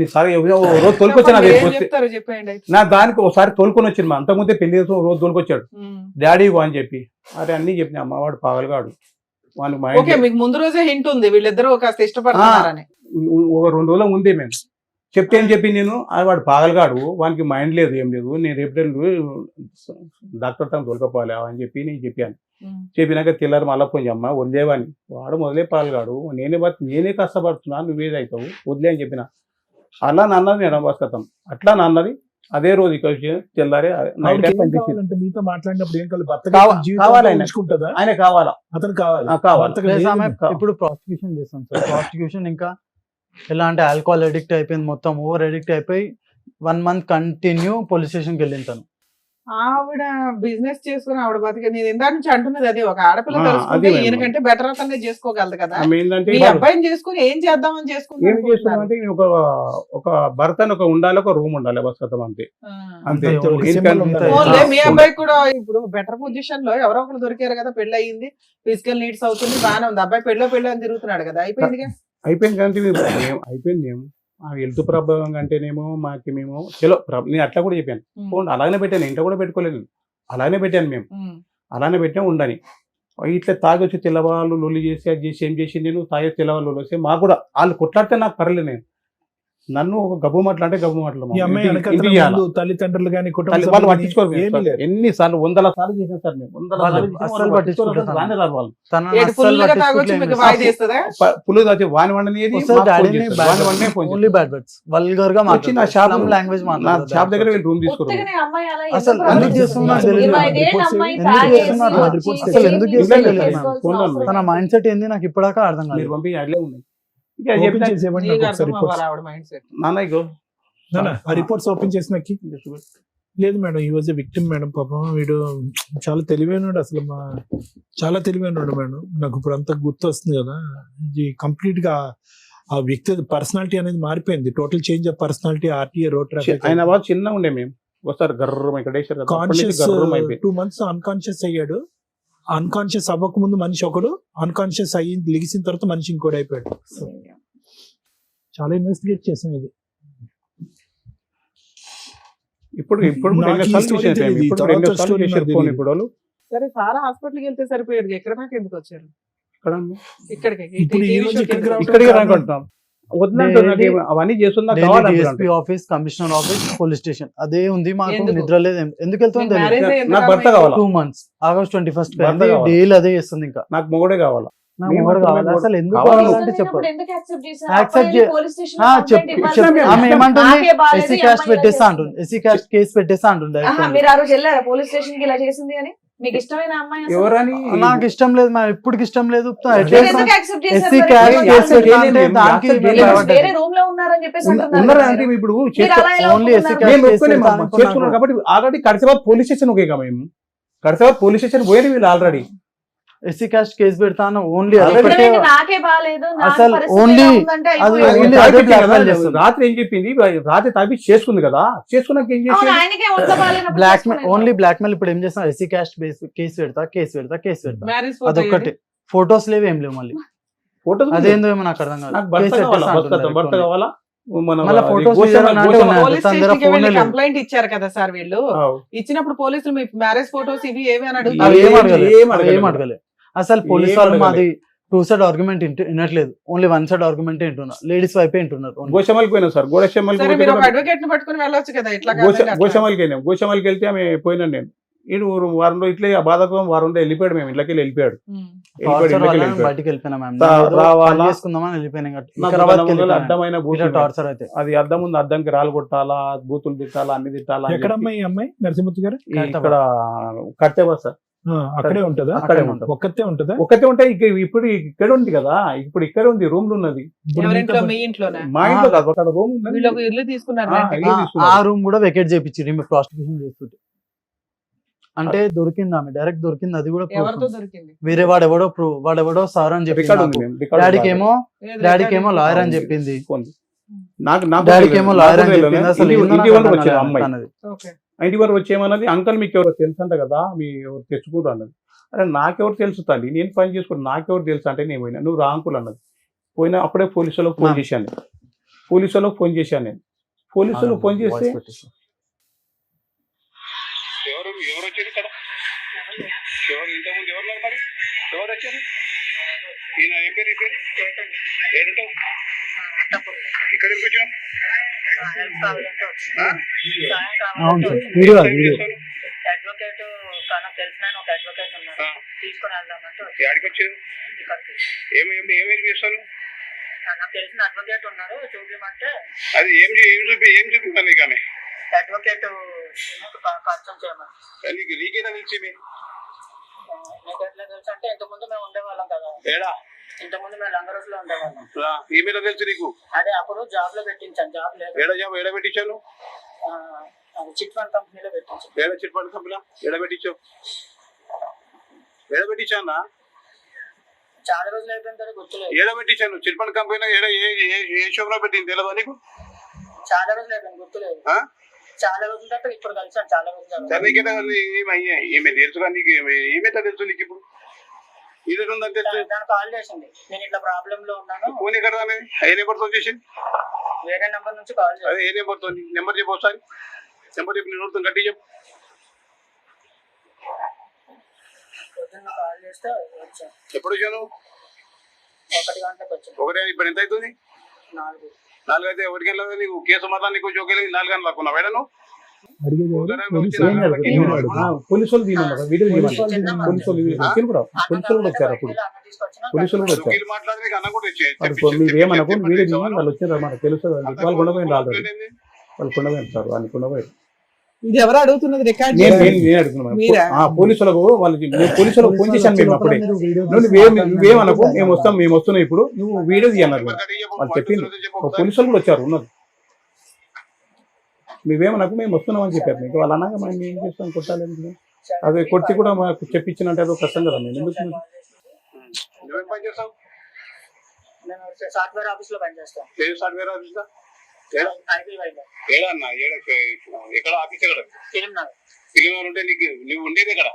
రోజు తోలుకొచ్చాను. చెప్తారు చెప్పండి. నా దానికి ఒకసారి తోలుకొని వచ్చింది. మా అంతకుముందే పెళ్లి చేసి రోజు తోలుకొచ్చాడు డాడీ అని చెప్పి. అరే అన్ని చెప్పిన అమ్మవాడు పాగలగాడు. ఓకే మీకు ముందు రోజే హింట్ ఉంది వీళ్ళిద్దరూ ఒక ఇష్టపడుతున్నారని. ఒక 2 రోజుల ముందే మేము చెప్తే ఏం చెప్పి నేను వాడు పాగలగాడు, వానికి మైండ్ లేదు ఏం లేదు, నేను రేపు డాక్టర్ తను తోలుకపోవాలి అని చెప్పి నేను చెప్పాను. చెప్పినాక తెల్లారు మళ్ళీ పోయి అమ్మ వదిలేవాని. వాడు మొదలే పాల్గాడు, నేనే కష్టపడుతున్నా, నువ్వేదవుతావు వదిలే అని చెప్పిన. అలా నన్నది మేడం బస్కతం. అట్లా నన్నది. అదే రోజు ఇక్కడ తెల్లారే మీతో మాట్లాడినప్పుడు ఏం కావాలి ఆయన కావాలా అతను కావాలి. ఇప్పుడు ప్రాసిక్యూషన్ చేస్తాం సార్. ప్రాసిక్యూషన్ ఇంకా ఎలా అంటే ఆల్కహాల్ అడిక్ట్ అయిపోయింది, మొత్తం ఓవర్ అడిక్ట్ అయిపోయి 1 month కంటిన్యూ పోలీస్ స్టేషన్కి వెళ్ళింటాను. ఆవిడ బిజినెస్ చేసుకుని ఆవిడ బతికే నేను ఇందాక నుంచి అంటున్నది అది. ఒక ఆడపిల్ల తెలుసుకుంటే ఈయనకంటే బెటర్ అతనే చేసుకోగలదు కదా. మీ అబ్బాయిని చేసుకుని ఏం చేద్దామని చేసుకుంటే ఒక భర్త ఒక ఉండాలి, ఒక రూమ్ ఉండాలి బస్కతం అంతే. మీ అబ్బాయి కూడా ఇప్పుడు బెటర్ పొజిషన్ లో ఎవరో ఒకరు దొరికారు కదా, పెళ్లి అయ్యింది, ఫిజికల్ నీడ్స్ అవుతుంది, బాగానే ఉంది. అబ్బాయి పెళ్ళి అని తిరుగుతున్నాడు కదా, అయిపోయింది కానీ అయిపోయింది. మేము హెల్త్ ప్రాబ్లం అంటేనేమో మేము చలో నేను అట్లా కూడా చెప్పాను. అలాగనే పెట్టాను, ఇంట్లో కూడా పెట్టుకోలేదు, అలానే పెట్టాను. మేము అలానే పెట్టాము ఉండని. ఇట్లా తాగొచ్చి తెల్లవాళ్ళు లొల్లి చేసి అది చేసి ఏం చేసి నేను తాగే తెల్లవాళ్ళు వస్తే మాకు కూడా వాళ్ళు కొట్లాడితే నాకు పర్లేదు. నేను నన్ను ఒక గబ్బు మాటలు అంటే గబ్బు మాటలు తల్లిదండ్రులు కానీ వాళ్ళు పట్టించుకోరు. ఎన్నిసార్లు 100 సార్లు చేసాం సార్ మేము. 100 పులు తాచి వాని వండని నా షాప్ దగ్గర వీళ్ళు రూమ్ తీసుకున్నారు. తన మైండ్ సెట్ ఏంది నాకు ఇప్పటిదాకా అర్థం కాదు. మీరు పంపి అట్లే ఉన్నాయి. రిపోర్ట్స్ ఓపెన్ చేసినకి లేదు మేడం, ఈ వాజ్ ఎ విక్టిమ్ మేడం. పాపం వీడు చాలా తెలివైనడు, అసలు చాలా తెలివైనడు మేడం. నాకు ఇప్పుడు అంతా గుర్తు వస్తుంది కదా, ఇది కంప్లీట్ గా ఆ వ్యక్తి పర్సనాలిటీ అనేది మారిపోయింది. Total change of personality. RTA road traffic ఆయన వాళ్ళు చిన్న ఉండే మేము ఒకసారి గర్రం ఇక్కడ కాన్షియస్ 2 months అన్కాన్షియస్ అయ్యాడు. అన్కాన్షియస్ అవ్వక ముందు మనిషి ఒకడు, అన్కాన్షియస్ అయ్యి లిగిసిన తర్వాత మనిషి ఇంకోటి అయిపోయాడు. చాలా ఇన్వెస్టిగేట్ చేసాం ఇది. ఇప్పుడు సరే సారా హాస్పిటల్కి వెళ్తే సరిపోయారు, ఎక్కడ దాకా ఎందుకు వచ్చారు? ఇక్కడికి రాకుంటున్నాం. అవన్నీ చేస్తున్నా office, commissioner office, police station అదే ఉంది. మాకు నిద్ర లేదు. ఎందుకు వెళ్తుంది? నాకు భర్త కావాలి. 2 months ఆగస్ట్ 21st డైలీ అదే చేస్తుంది. ఇంకా నాకు మొగడే కావాలా. అసలు ఎందుకు చెప్పారు? ఆమె ఏమంటుంది, ఎస్సీ క్యాస్ట్ పెట్టేస్తా అంటుంది, ఎస్సీ క్యాస్ట్ కేసు పెట్టేస్తా అంటుంది. మీరు ఆ రోజు వెళ్ళారా పోలీస్ స్టేషన్ కి ఇలా చేసింది అని? మీకు ఇష్టమైన అమ్మాయి అసలు? ఎవరని నాకు ఇష్టం లేదు మా ఇప్పటికి ఇష్టం లేదు మీరు ఎందుకు accept చేశారు ఎస్సీ మరి? క్యాస్ట్ మీరు కేసు accept పెడతా అంటే చేయలేదు. దానికి accept మేము చేయలేదు. భయపడ్డాం. వేరే రూమ్ లో ఉన్నారని చెప్పేసి అంటున్నారు ఉన్నారా కదా అంటే మీరు. ఇప్పుడు మీరు అలా ఎలా ఓన్లీ ఎస్సీ ఒప్పుకున్నారు? మేము క్యాస్ట్ ఒప్పుకోలేము కేసు అమ్మ. పెడతా చేసుకున్నాం అనుకున్నాను. కాబట్టి ఆల్రెడీ కడిసేవారు పోలీస్ స్టేషన్ ఒకేగా మేము కడిసేవారు పోలీస్ స్టేషన్ పోయి వీళ్ళు ఆల్రెడీ ఎస్సీ క్యాస్ట్ కేసు పెడతాను ఓన్లీ Already అదొకటే. నిజమేంటి, నాకే బాగాలేదు నా అసలు పరిస్థితి only ఎలా ఉందంటే అది అయిపోయింది. only అదే blackmail చేస్తుంది. రాత్రి ఏం చెప్పింది రాత్రి తాపి చేసుకుంది కదా చేసుకున్నాక ఏం అవును, చేసి ఆయనకే ఒంట్లో బాగాలేనప్పుడు బ్లాక్ మెయిల్ చేసుకునేది. ఓన్లీ బ్లాక్ మెయిల్ ఇప్పుడు ఏం చేస్తాం ఎస్సీ క్యాస్ట్ కేసు పెడతా మ్యారేజ్ అదొక్కటే. ఫొటోస్ లేవు ఏం లేవు మళ్ళీ ఫోటో అదేందో ఏమో నాకు అర్థం కాదు నాకు భర్త కేసు కావాలా పెట్టేస్తా భర్త అంటున్నారు. కావాలా మన మళ్ళా photos గోషమ్మ- తీయాలని అంటే గోషమ్మ- ఉన్నాయి. పోలీస్ తన దగ్గర స్టేషన్ కి phone వెళ్ళి లేదు. కంప్లైంట్ ఇచ్చారు కదా సార్ వీళ్ళు. ఆవ్. ఇచ్చినప్పుడు పోలీసులు మీ మ్యారేజ్ ఫోటోస్ ఇవి ఏమి అని అవి అడుగుతారు. ఏం అడగలేదు. ఏం అవి అడగలేదు. ఏం అడగలేదు అసలు పోలీస్ ఏం వాళ్ళు అడగలేదు. మాది 2 సైడ్ ఆర్గ్యుమెంట్ వినట్లేదు ఓన్లీ 1 సైడ్ ఆర్గ్యుమెంట్ వింటున్నారు లేడీస్ వైపే వింటున్నారు only. గోషమ్మలకి పోయినాం సార్ సరే మీరు ఒక అడ్వకేట్ ని పట్టుకుని వెళ్ళొచ్చు కదా ఇట్లా గోషమ్మలకి వెళ్ళాం గోషమ్మలకి వెళ్తే ఆమె పోయినాను నేను ఈడు వారంలో ఇట్లా ఆ బాధకం వారంలో వెళ్ళిపోయాడు మేము ఇంట్లోకి వెళ్ళిపోయాడు టార్చర్ వల్ల వెళ్ళిపోయాడు. నేను బయటికి వెళ్ళిపోయినా మ్యామ్ రావాలా? చేసుకుందామని వెళ్ళిపోయినా ఇంకా నాకు వికారాబాద్కి దాని వల్ల వెళ్ళిపోయినా. అడ్డమైన ఇలా బూతులు టార్చర్ అయితే అది అద్దం ఉంది అద్దంకి రాళ్ళు కొట్టాలా బూతులు తిట్టాలా అన్ని తిట్టాలా అని ఎక్కడ చెప్పి అమ్మాయి ఈ అమ్మాయి నరసింహమూర్తి గారు ఇక్కడ కట్టేవా సార్ అక్కడే ఉంటదా అక్కడే ఉంటుంది. ఒక్కతే ఉంటదా ఒకటే ఉంటే ఇప్పుడు ఇక్కడ ఉంది కదా ఇప్పుడు ఇక్కడ ఉంది రూమ్ లో ఉన్నది ఇప్పుడు ఎవరింట్లో మీతో- మీ ఇంట్లోనే మా ఇంట్లో కాదు అక్కడ రూమ్ ఉన్నది వీళ్ళు ఒక ఇల్లు తీసుకున్నారు ఆ, రెంట్కి. ఇల్లు తీసుకున్నారు. ఆ రూమ్ కూడా వెకేట్ చేయించి మేము ప్రాస్టిట్యూషన్ చేస్తుంటే అంటే దొరికింది ఆమె డైరెక్ట్ దొరికింది అది కూడా proof ఎవరితో ఉంది. దొరికింది వేరే వాడెవడో సార్ అని రికార్డు చెప్పింది ఉంది నాకు. మేము, రికార్డు డాడీకి ఉంది. ఏమో లేదు, డాడీకి ఏమో రికార్డు లాయర్ అని ఉంది. చెప్పింది ఉంది. నాకు డాడీకి తెలియదు. ఏమో నాకు లాయర్ అని తెలియదు. చెప్పింది అసలు ఇంటి- ఏందో ఇంటి నాకు వాళ్ళు అర్థం వచ్చారు కాలేదు అమ్మాయి తనది. ఓకే. ఇంటి వరకు వచ్చేమన్నది అంకల్ మీకు ఎవరో తెలుసు అంట కదా మీ ఎవరు తెచ్చుకోరు అన్నది అరే నాకెవరు తెలుసు తల్లి నేను పని చేసుకుని నాకెవరు తెలుసు అంటే నేను పోయినా నువ్వు రా అంకుల్ అన్నది పోయినా అప్పుడే పోలీసు వాళ్ళకి ఫోన్ చేశాను నేను పోలీసు వాళ్ళకి ఫోన్ చేశాను నేను పోలీసు వాళ్ళకి ఫోన్ చేస్తే వాయిస్ పెట్టేసి. ఎవరు వచ్చారు ఇక్కడ ఎవరు ఇంతకుముందు ఎవరు లేరు మరి ఎవరు వచ్చారు ఈయన ఏం పేరు ఏడుంటావు ఇక్కడ ఎందుకు వచ్చావు అవును సార్ వీడియో కాదు, వీడియో అడ్వకేట్ నాకు తెలిసిన ఒక అడ్వకేట్ ఉన్నారు తీసుకొని వెళ్దామంటే యాడికి వచ్చారు ఇక్కడికి ఏమేమి చేస్తాను నాకు తెలిసిన అడ్వకేట్ ఉన్నారు చూపించమంటే అది ఏం చూపిస్తాను నీకు ఆమె అడ్వకేట్ కన్సల్ట్ చేయమని నీకేనా నిలిచి మీకు ఎట్లా తెలుసు అంటే ఇంతకుముందు మేము ఉండేవాళ్ళం కదా ఏడా ఇంతకుముందు మేము లంగరూస్ లో ఉండేవాళ్ళం ఈ మీద తెలుసు నీకు అదే అప్పుడు జాబ్ లో పెట్టించాను జాబ్ లేదు ఏడ పెట్టించాను చిట్ ఫండ్ కంపెనీలో పెట్టించాను ఏడ చిట్పండి కంపెనీ ఏడ పెట్టించావు ఏడ పెట్టించానా చాలా రోజులు అయిపోయిన తర్వాత గుర్తులేదు ఏడ పెట్టించాను చిట్పండి కంపెనీ ఏడ ఏ షోలో పెట్టింది తెలియదా నీకు చాలా రోజులు అయిపోయింది గుర్తులేదు ఆ? చాలా రోజుల తర్వాత ఇప్పుడు కలిసాను చాలా రోజులు సరే నీకేదా ఈమె తెలుసుగా నీకు ఏమైతే తెలుసు నీకు ఇప్పుడు ఇది ఉందని తెలుసు దానికి కాల్ చేసింది నేను ఇట్లా ప్రాబ్లమ్ లో ఉన్నాను ఫోన్ ఎక్కడ ఏ నెంబర్తో చేసి వేరే నెంబర్ నుంచి కాల్ చేసింది అదే ఏ నెంబర్తో నెంబర్ చెప్పు ఒకసారి నెంబర్ చెప్పి నేను నోడుతాను గట్టి చెప్పు పొద్దున్న కాల్ చేస్తే వచ్చాను ఎప్పుడు వచ్చాను 1 గంటలకు వచ్చాను ఒకటే ఇప్పుడు ఎంత అవుతుంది 4 4 అయితే 1 గంటల నీకు కేసు మాత్రం నీకు జోకేది 4 గంటలకు లాక్కున్నావు వేడను అడిగేది ఎవరు? పోలీసు ఏం వాళ్ళు? కాదు, పోలీసు వాళ్ళు తీయమన్నారు వీడియో తీయమన్నారు పోలీసు వాళ్ళు వచ్చారు కూడా పోలీసు వాళ్ళు కూడా వచ్చారు అప్పుడు పోలీసు వాళ్ళు కూడా వచ్చారు వీళ్ళు మాట్లాడి నీకు అన్న కూడా వాళ్ళు మీరు ఏమనకు వీడియో తీయమని వాళ్ళు వచ్చారు అన్నమాట తెలుసు అని చెప్పి వాళ్ళు కొండపోయింది ఆల్రెడీ వాళ్ళు కొండపోయింది సార్ వాళ్ళు కొండపోయారు ఇది ఎవరు అడుగుతున్నది రికార్డ్ నేను చేసి? నేను అడుగుతున్నాను మీరా? పోలీసులకు వాళ్ళకి పోలీసులకు ఫోన్ చేశాను మేము అప్పుడే నువ్వేమనకు మేము వస్తున్నాం ఇప్పుడు నువ్వు వీడియో తీయన్నారు వాళ్ళు చెప్పింది పోలీసులు కూడా వచ్చారు ఉన్నారు నువ్వేమనకు మేము వస్తున్నాం అని చెప్పారు మీకు వాళ్ళు అన్నాక మనం ఏం చేస్తాం కొట్టాలి అదే కొట్టి కూడా మాకు చెప్పించినట్టు అదో కష్టం కదా మేము ఎందుకు నువ్వేం పని చేస్తావు నేను సాఫ్ట్వేర్ ఆఫీస్ లో పనిచేస్తాను ఏ సాఫ్ట్వేర్ ఆఫీస్గా ఐటీ వైద్య ఏడన్నా ఎక్కడ ఆఫీస్ ఎక్కడ ఫిలిం నగర్ సినిమాలు ఉంటే నీకు నువ్వు ఉండేది ఎక్కడ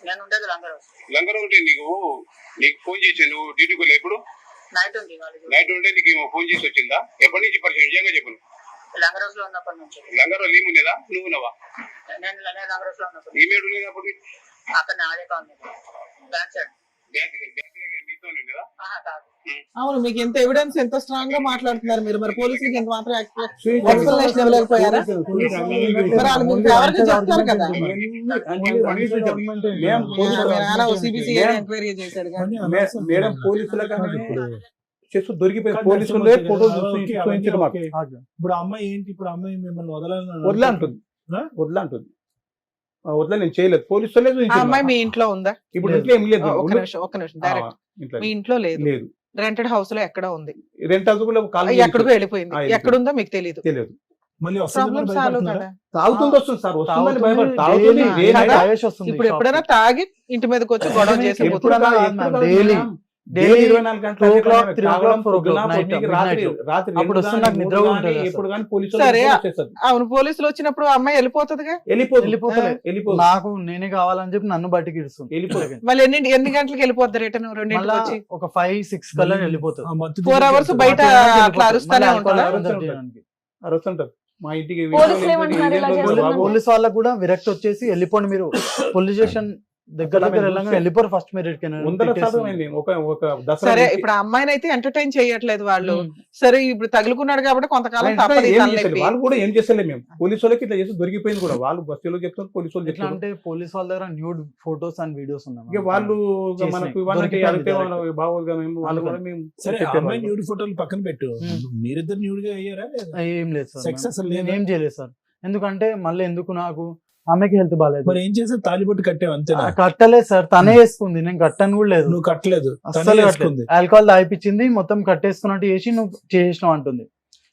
నేను ఉండేది లంగరోస్ లంగర్ ఉంటే నీకు ఫోన్ చేసి నువ్వు డ్యూటీకి వెళ్ళి ఎప్పుడు నైట్ ఉంది వాళ్ళకి నైట్ ఉంటే నీకు ఫోన్ చేసి వచ్చిందా ఎప్పటి నుంచి పరిచయం నిజంగా చెప్పు లంగరోస్ లో ఉన్నప్పటి నుంచి లంగర్ లీవ్ ఉండేదా నువ్వు ఉన్నావా నేను లంగరోస్ లో ఉన్నప్పుడు ఈమెయిల్ ఉండేది అప్పుడు అక్కడ నాదే కాలనీ బ్యాక్ సైడ్ బ్యాంక్ మీతో ఉండేదా కాదు అవును మీకు ఎంత ఎవిడెన్స్ ఎంత స్ట్రాంగ్ గా మాట్లాడుతున్నారు మీరు మరి పోలీసులకి ఎంత మాత్రం ఎక్స్ప్లెనేషన్ ఇవ్వలేకపోయారా మరి వాళ్ళు మీకు ఫేవర్ గా చెప్తారు కదా సిబిసి ఎంక్వైరీ చేశాడు కానీ మేడం పోలీసులగానే ఇప్పుడు చేస్తూ దొరికిపోయి పోలీసులే ఫోటో ఓకే, చూపించడం మాకు ఓకే. ఇప్పుడు అమ్మాయి ఏంటి ఇప్పుడు అమ్మాయి మిమ్మల్ని వదలాలని వదిలే అంటుంది ఆ? వదిలే అంటుంది వద్ద నేను చేయలేదు, పోలీసు వాళ్ళే ఆ చూపించారు. అమ్మాయి మీ ఇంట్లో ఉందా? ఇప్పుడు లేదు. ఇంట్లో ఏం లేదు, ఒక్క నిమిషం డైరెక్ట్ ఇంట్లో మీ ఇంట్లో లేదు, లేదు. రెంటెడ్ హౌస్ లో ఎక్కడ ఉంది, రెంట్ హౌస్ కూడా కాల్ ఎక్కడికో వెళ్ళిపోయింది, వెళ్ళిపోయింది. ఎక్కడుందో మీకు తెలియదు. తెలియదు. మళ్ళీ ప్రాబ్లం సాల్వ్ కదా. తాగుతుంది వస్తుంది సార్, వస్తుందని తాగుతుంది, భయపడి తాగుతుంది. daily day night. తాగేసి వస్తుంది ఇప్పుడు ఎప్పుడైనా తాగి ఇంటి మీదకి వచ్చి గొడవ చేసి ఎప్పుడు పోతుంది. అలా ఎప్పుడు ma'am, కాదు daily. మేడం. daily 24 గంటలు 2 o'clock, అదే 3 o'clock, తాగడం, 4 o'clock, పొద్దున, night, పొద్దున్నకి, midnight. రాత్రి అప్పుడు రెండు వస్తుంది, కానీ, నాకు నిద్ర మూడు కూడా కానీ, ఉంటుంది ఎప్పుడు కానీ పోలీసు సరే. వాళ్ళు వచ్చేస్తారు. అవును, పోలీసులు వచ్చినప్పుడు ఆ అమ్మాయి వెళ్ళిపోతుందిగా. వెళ్ళిపోతలే. వెళ్ళిపోదు. నాకు నేనే కావాలని చెప్పి నన్ను బయటికి ఇడుస్తుంది. వెళ్ళిపోదు. మళ్ళీ ఎన్ని గంటలకు వెళ్ళిపోద్ది రిటర్న్? రెండింటికి మళ్ళా వచ్చి ఒక 5-6 కల్లా వెళ్ళిపోతుంది. 4 hours బయట అట్లా అరుస్తూనే ఉంటారా? అరుస్తుంటారు. మా ఇంటికి పోలీసులు ఏమంటున్నారు ఇలా చేస్తున్నారు? పోలీస్ వాళ్ళకి కూడా విరక్తి వచ్చేసి వెళ్ళిపోండి మీరు, పోలీస్ స్టేషన్ దగ్గర వెళ్ళంగా వెళ్ళిపోరు ఫస్ట్ మీరు ముందర చదవమైంది. ఒక దసరా సరే, నుంచి ఇప్పుడు ఆ అమ్మాయిని అయితే ఎంటర్టైన్ చేయట్లేదు వాళ్ళు. ఉమ్. సరే, ఇప్పుడు తగులుకున్నాడు కాబట్టి కొంతకాలం ఆయన తప్పదు ఈ ఏం తలనొప్పి. చేసేది? వాళ్ళు కూడా ఏం చేస్తలే, మేము పోలీసు వాళ్ళకి ఇట్లా చేసి దొరికిపోయింది కూడా. వాళ్ళు బస్సులో చెప్తారు, పోలీసు వాళ్ళు ఎట్లా చెప్తారు. అంటే పోలీస్ వాళ్ళ దగ్గర న్యూడ్ ఫోటోస్ అండ్ వీడియోస్ ఇక ఉన్నాయి. వాళ్ళు చేసినాయి. మనకు ఇవన్నీ దొరికిపోయింది అడిగితే direct. మనం బాగోదుగా మేము వాళ్ళు కూడా మేము సరే, ఆ చెప్పేవాళ్ళం. అమ్మాయి న్యూడ్ ఫోటోలు పక్కన పెట్టు, మీరిద్దరు న్యూడ్ గా అయ్యారా లేదా? ఏం లేదు సార్, Sex అసలు లేదా? నేను ఏం చేయలేదు సార్. ఎందుకంటే మళ్ళీ ఎందుకు, నాకు ఆమెకి హెల్త్ బాగాలేదు. మరి ఏం చేసావు? తాలిబొట్టు కట్టావు అంతేనా? కట్టలేదు సార్, తనే వేసుకుంది, నేను కట్టను కూడా లేదు. నువ్వు కట్టలేదు, తనే అస్సలు వేసుకుంది. ఆల్కహాల్ తాగిపించింది, మొత్తం కట్టేసుకున్నట్టు చేసి నువ్వు చేసినావు అంటుంది.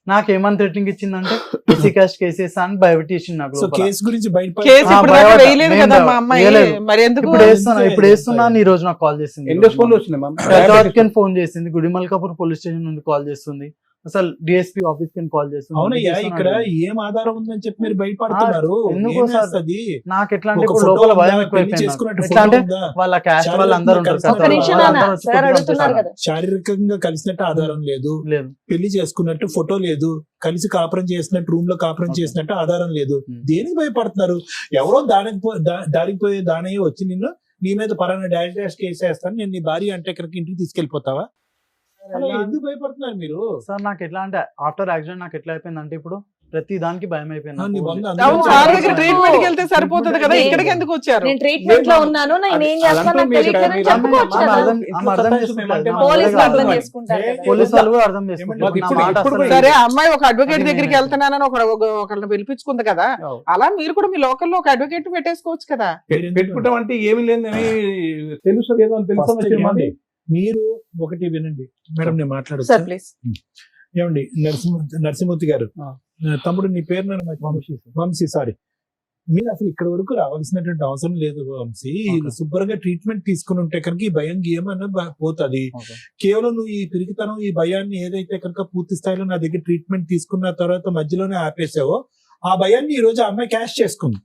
నాకేమని థ్రెటనింగ్ ఇచ్చిందంటే ఎస్సీ క్యాస్ట్ కేసెస్ అని భయపెట్టేసింది నాకు. సో లోపల. కేసు గురించి బయట కేసు ఇప్పుడు దాకా భయపడ్డా. వేయలేదు నేను కదా మా అమ్మాయి. వేయలేదు. మరి ఎందుకు? ఇప్పుడు వేస్తున్నాను. ఈ రోజు నాకు కాల్ చేసింది. ఎన్ని ఫోన్లు వచ్చినాయి మ్యామ్? ఫోన్ చేసింది, గుడిమల్కాపూర్ పోలీస్ స్టేషన్ నుండి కాల్ చేస్తుంది, అసలు డిఎస్పీ ఆఫీస్ కి కాల్ చేస్తుంది. అవునయ్యా, ఇక్కడ ఏం ఆధారం ఉందని చెప్పి మీరు భయపడుతున్నారు? ఎందుకో ఏం సార్, చేస్తది? నాకు ఎట్లా అంటే ఒక ఇప్పుడు ఫోటో లోపల ఉందా? భయం పెళ్లి ఎక్కువైపోయింది. చేసుకున్నట్టు ఎట్లా అంటే ఫోటో ఉందా? వాళ్ళ క్యాస్ట్ వాళ్ళు అందరూ ఉంటారు సార్. ఒక్క నిమిషం నాన్న, వాళ్ళందరూ వచ్చి సార్ కొట్టుకొని అడుగుతున్నారు చేస్తారు. కదా. శారీరకంగా కలిసినట్టు ఆధారం లేదు, లేదు. పెళ్లి చేసుకున్నట్టు ఫోటో లేదు, కలిసి కాపురం చేసినట్టు, రూమ్ లో కాపురం Okay. చేసినట్టు ఆధారం లేదు. Hmm. దేనికి భయపడుతున్నారు? ఎవరో దారికి పోయే దానయ్య వచ్చి నిన్ను నీ మీద పరాన్న డాష్ కేసు వేస్తాను, నేను నీ భార్య అంటే ఇక్కడికి ఇంటికి తీసుకెళ్లిపోతావా? అలా ఎందుకు భయపడుతున్నారు మీరు? సార్ నాకు ఎట్లా అంటే ఆఫ్టర్ యాక్సిడెంట్ నాకు ఎట్లా అయిపోయింది అంటే ఇప్పుడు ప్రతి దానికి భయం అయిపోయింది నీ నాకు. బంధు అవును, అందరూ వాళ్ళ దగ్గర చెప్పారు. ట్రీట్మెంట్ కి వెళ్తే సరిపోతుంది కదా, నేను- ఇక్కడికి ఎందుకు వచ్చారు? నేను ట్రీట్మెంట్ లో ఉన్నాను, నేను ఏం చేస్తాను నాకు తెలియట్లేదని చెప్పుకోవచ్చు కదా. అర్థం చేసుకుంటారు. పోలీసులు అర్థం అర్థం చేసుకుంటారు కదా. పోలీసు వాళ్ళు కూడా అర్థం చేసుకుంటారు. మాకు నా ఇప్పుడు- మాట ఇప్పుడు అసలు సరే, ఆ అమ్మాయి ఒక అడ్వకేట్ అది దగ్గరికి నేను వెళ్తున్నానని ఒకళ్ళని పిలిపించుకుంది కదా, అవును. అలా మీరు కూడా మీ లోకల్లో ఒక అడ్వకేట్ పెట్టేసుకోవచ్చు కదా. పెట్టుకుంటాం అంటే ఏమి లేదని తెలుస్తుంది ఏదో అని తెలుసు First ఏమండి? మీరు ఒకటి వినండి మేడం, నేను సార్ మాట్లాడచ్చు. ప్లీజ్. ఏమండి, నరసింహమూర్తి గారు, ఆ. తమ్ముడు నీ పేరు నన్ను వంశీ, సారీ. మీరు అసలు ఇక్కడ వరకు రావాల్సినటువంటి అవసరం లేదు వంశీ. Okay. శుభ్రంగా ట్రీట్మెంట్ తీసుకుని ఉంటే కనుక ఈ భయం గేమన్నా పోతుంది. Okay. కేవలం నువ్వు ఈ పిరికితనం, ఈ భయాన్ని ఏదైతే కనుక పూర్తి స్థాయిలో నా దగ్గర ట్రీట్మెంట్ తీసుకున్న తర్వాత మధ్యలోనే ఆపేసావో, ఆ భయాన్ని ఈ రోజు ఆ అమ్మాయి క్యాష్ చేసుకుంది.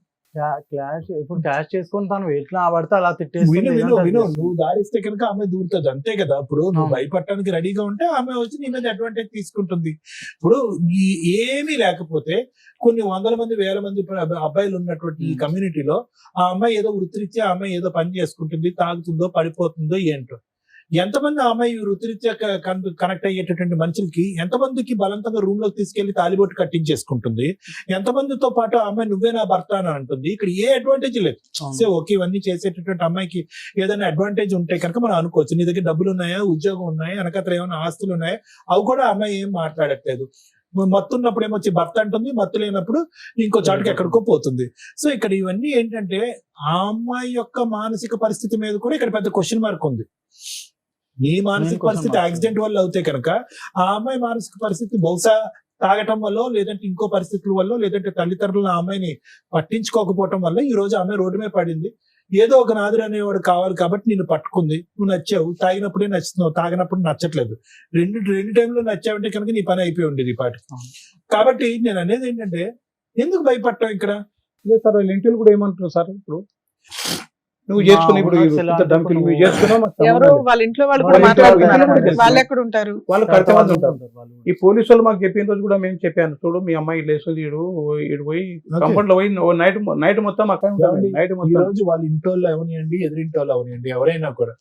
క్లాష్ ఇప్పుడు క్యాష్ చేసుకొని తను ఎట్లా పడితే అలా తిట్టేస్తుంది. విను ఏదంటే అది నువ్వు దారిస్తే కనుక ఆమె దూరుతుంది, అంతే కదా. ఇప్పుడు నువ్వు అవును. భయపడటానికి రెడీగా ఉంటే ఆమె వచ్చి నీ మీద అడ్వాంటేజ్ తీసుకుంటుంది. ఇప్పుడు ఏమీ లేకపోతే కొన్ని వందల మంది, వేల మంది అబ్బాయిలు ఉన్నటువంటి ఈ కమ్యూనిటీలో ఆ అమ్మాయి ఏదో వృత్తిరీత్యా ఆ అమ్మాయి ఏదో పని చేసుకుంటుంది, తాగుతుందో పడిపోతుందో ఏంటో. ఎంతమంది ఆ అమ్మాయి వృత్తిరీత్యా కనెక్ట్ అయ్యేటటువంటి మనుషులకి ఎంతమందికి బలవంతంగా రూమ్ లోకి తీసుకెళ్లి తాలిబొట్టు కట్టించేసుకుంటుంది, ఎంతమందితో పాటు ఆ అమ్మాయి నువ్వే నా భర్త అని అంటుంది. ఇక్కడ ఏ అడ్వాంటేజ్ లేదు. అవును. సో ఓకే, ఇవన్నీ చేసేటటువంటి అమ్మాయికి ఏదైనా అడ్వాంటేజ్ ఉంటే కనుక మనం అనుకోవచ్చు. నీ దగ్గర డబ్బులు ఉన్నాయా, ఉద్యోగం ఉన్నాయా, వెనకత్ర ఏమైనా ఆస్తులు ఉన్నాయా, అవి కూడా ఆ అమ్మాయి ఏం మాట్లాడట్లేదు. మత్తు ఉన్నప్పుడు ఏమొచ్చి భర్త అంటుంది, మత్తు లేనప్పుడు ఇంకో చాటుకి ఎక్కడికో పోతుంది. సో ఇక్కడ ఇవన్నీ ఏంటంటే ఆ అమ్మాయి యొక్క మానసిక పరిస్థితి మీద కూడా ఇక్కడ పెద్ద క్వశ్చన్ మార్క్ ఉంది. నీ మానసిక పరిస్థితి యాక్సిడెంట్ వల్ల అవుతే కనుక ఆ అమ్మాయి మానసిక పరిస్థితి బహుశా తాగటం వల్ల, లేదంటే ఇంకో పరిస్థితుల వల్ల, లేదంటే తల్లిదండ్రులు ఆ అమ్మాయిని పట్టించుకోకపోవటం వల్ల ఈ రోజు ఆమె రోడ్డు మీద పడింది. ఏదో ఒక నాదురు అనేవాడు కావాలి కాబట్టి నిన్ను పట్టుకుంది. నువ్వు నచ్చావు, తాగినప్పుడే నచ్చుతున్నావు, తాగినప్పుడు నచ్చట్లేదు. రెండు టైంలో నచ్చావంటే కనుక నీ పని అయిపోయి ఉండేది ఈ పాటికి. కాబట్టి నేను అనేది ఏంటంటే, ఎందుకు భయపడటం ఇక్కడ? లేదు సార్, వాళ్ళ ఇంటిలో కూడా ఏమంటున్నారు సార్, ఇప్పుడు నువ్వు చేసుకుని ఇప్పుడు మా ఊళ్ళో ఇంత ధమ్కిలు నువ్వు చేసుకున్నావు, మాకు సంబంధం ఎవరు లేదు. వాళ్ళ ఇంట్లో వాళ్ళు కూడా వాళ్ళ ఇంట్లో మాట్లాడుతున్నారు, వాళ్ళు కూడా వాళ్ళు ఎక్కడ ఉంటారు? వాళ్ళు ఖర్చు వాళ్ళు ఉంటారు. వాళ్ళు కూడా. ఈ పోలీసు వాళ్ళు మాకు చెప్పిన రోజు కూడా మేము చెప్పాను, చూడు మీ అమ్మాయి లేస్తుంది, ఇటు పోయి కంపౌండ్ లో పోయి నైట్ మొత్తం అక్కడ నైట్ ఈ మొత్తం రోజు వాళ్ళ ఇంటోళ్ళు అవనియండి, ఎదురింటి వాళ్ళు అవనియండి, ఎవరైనా కూడా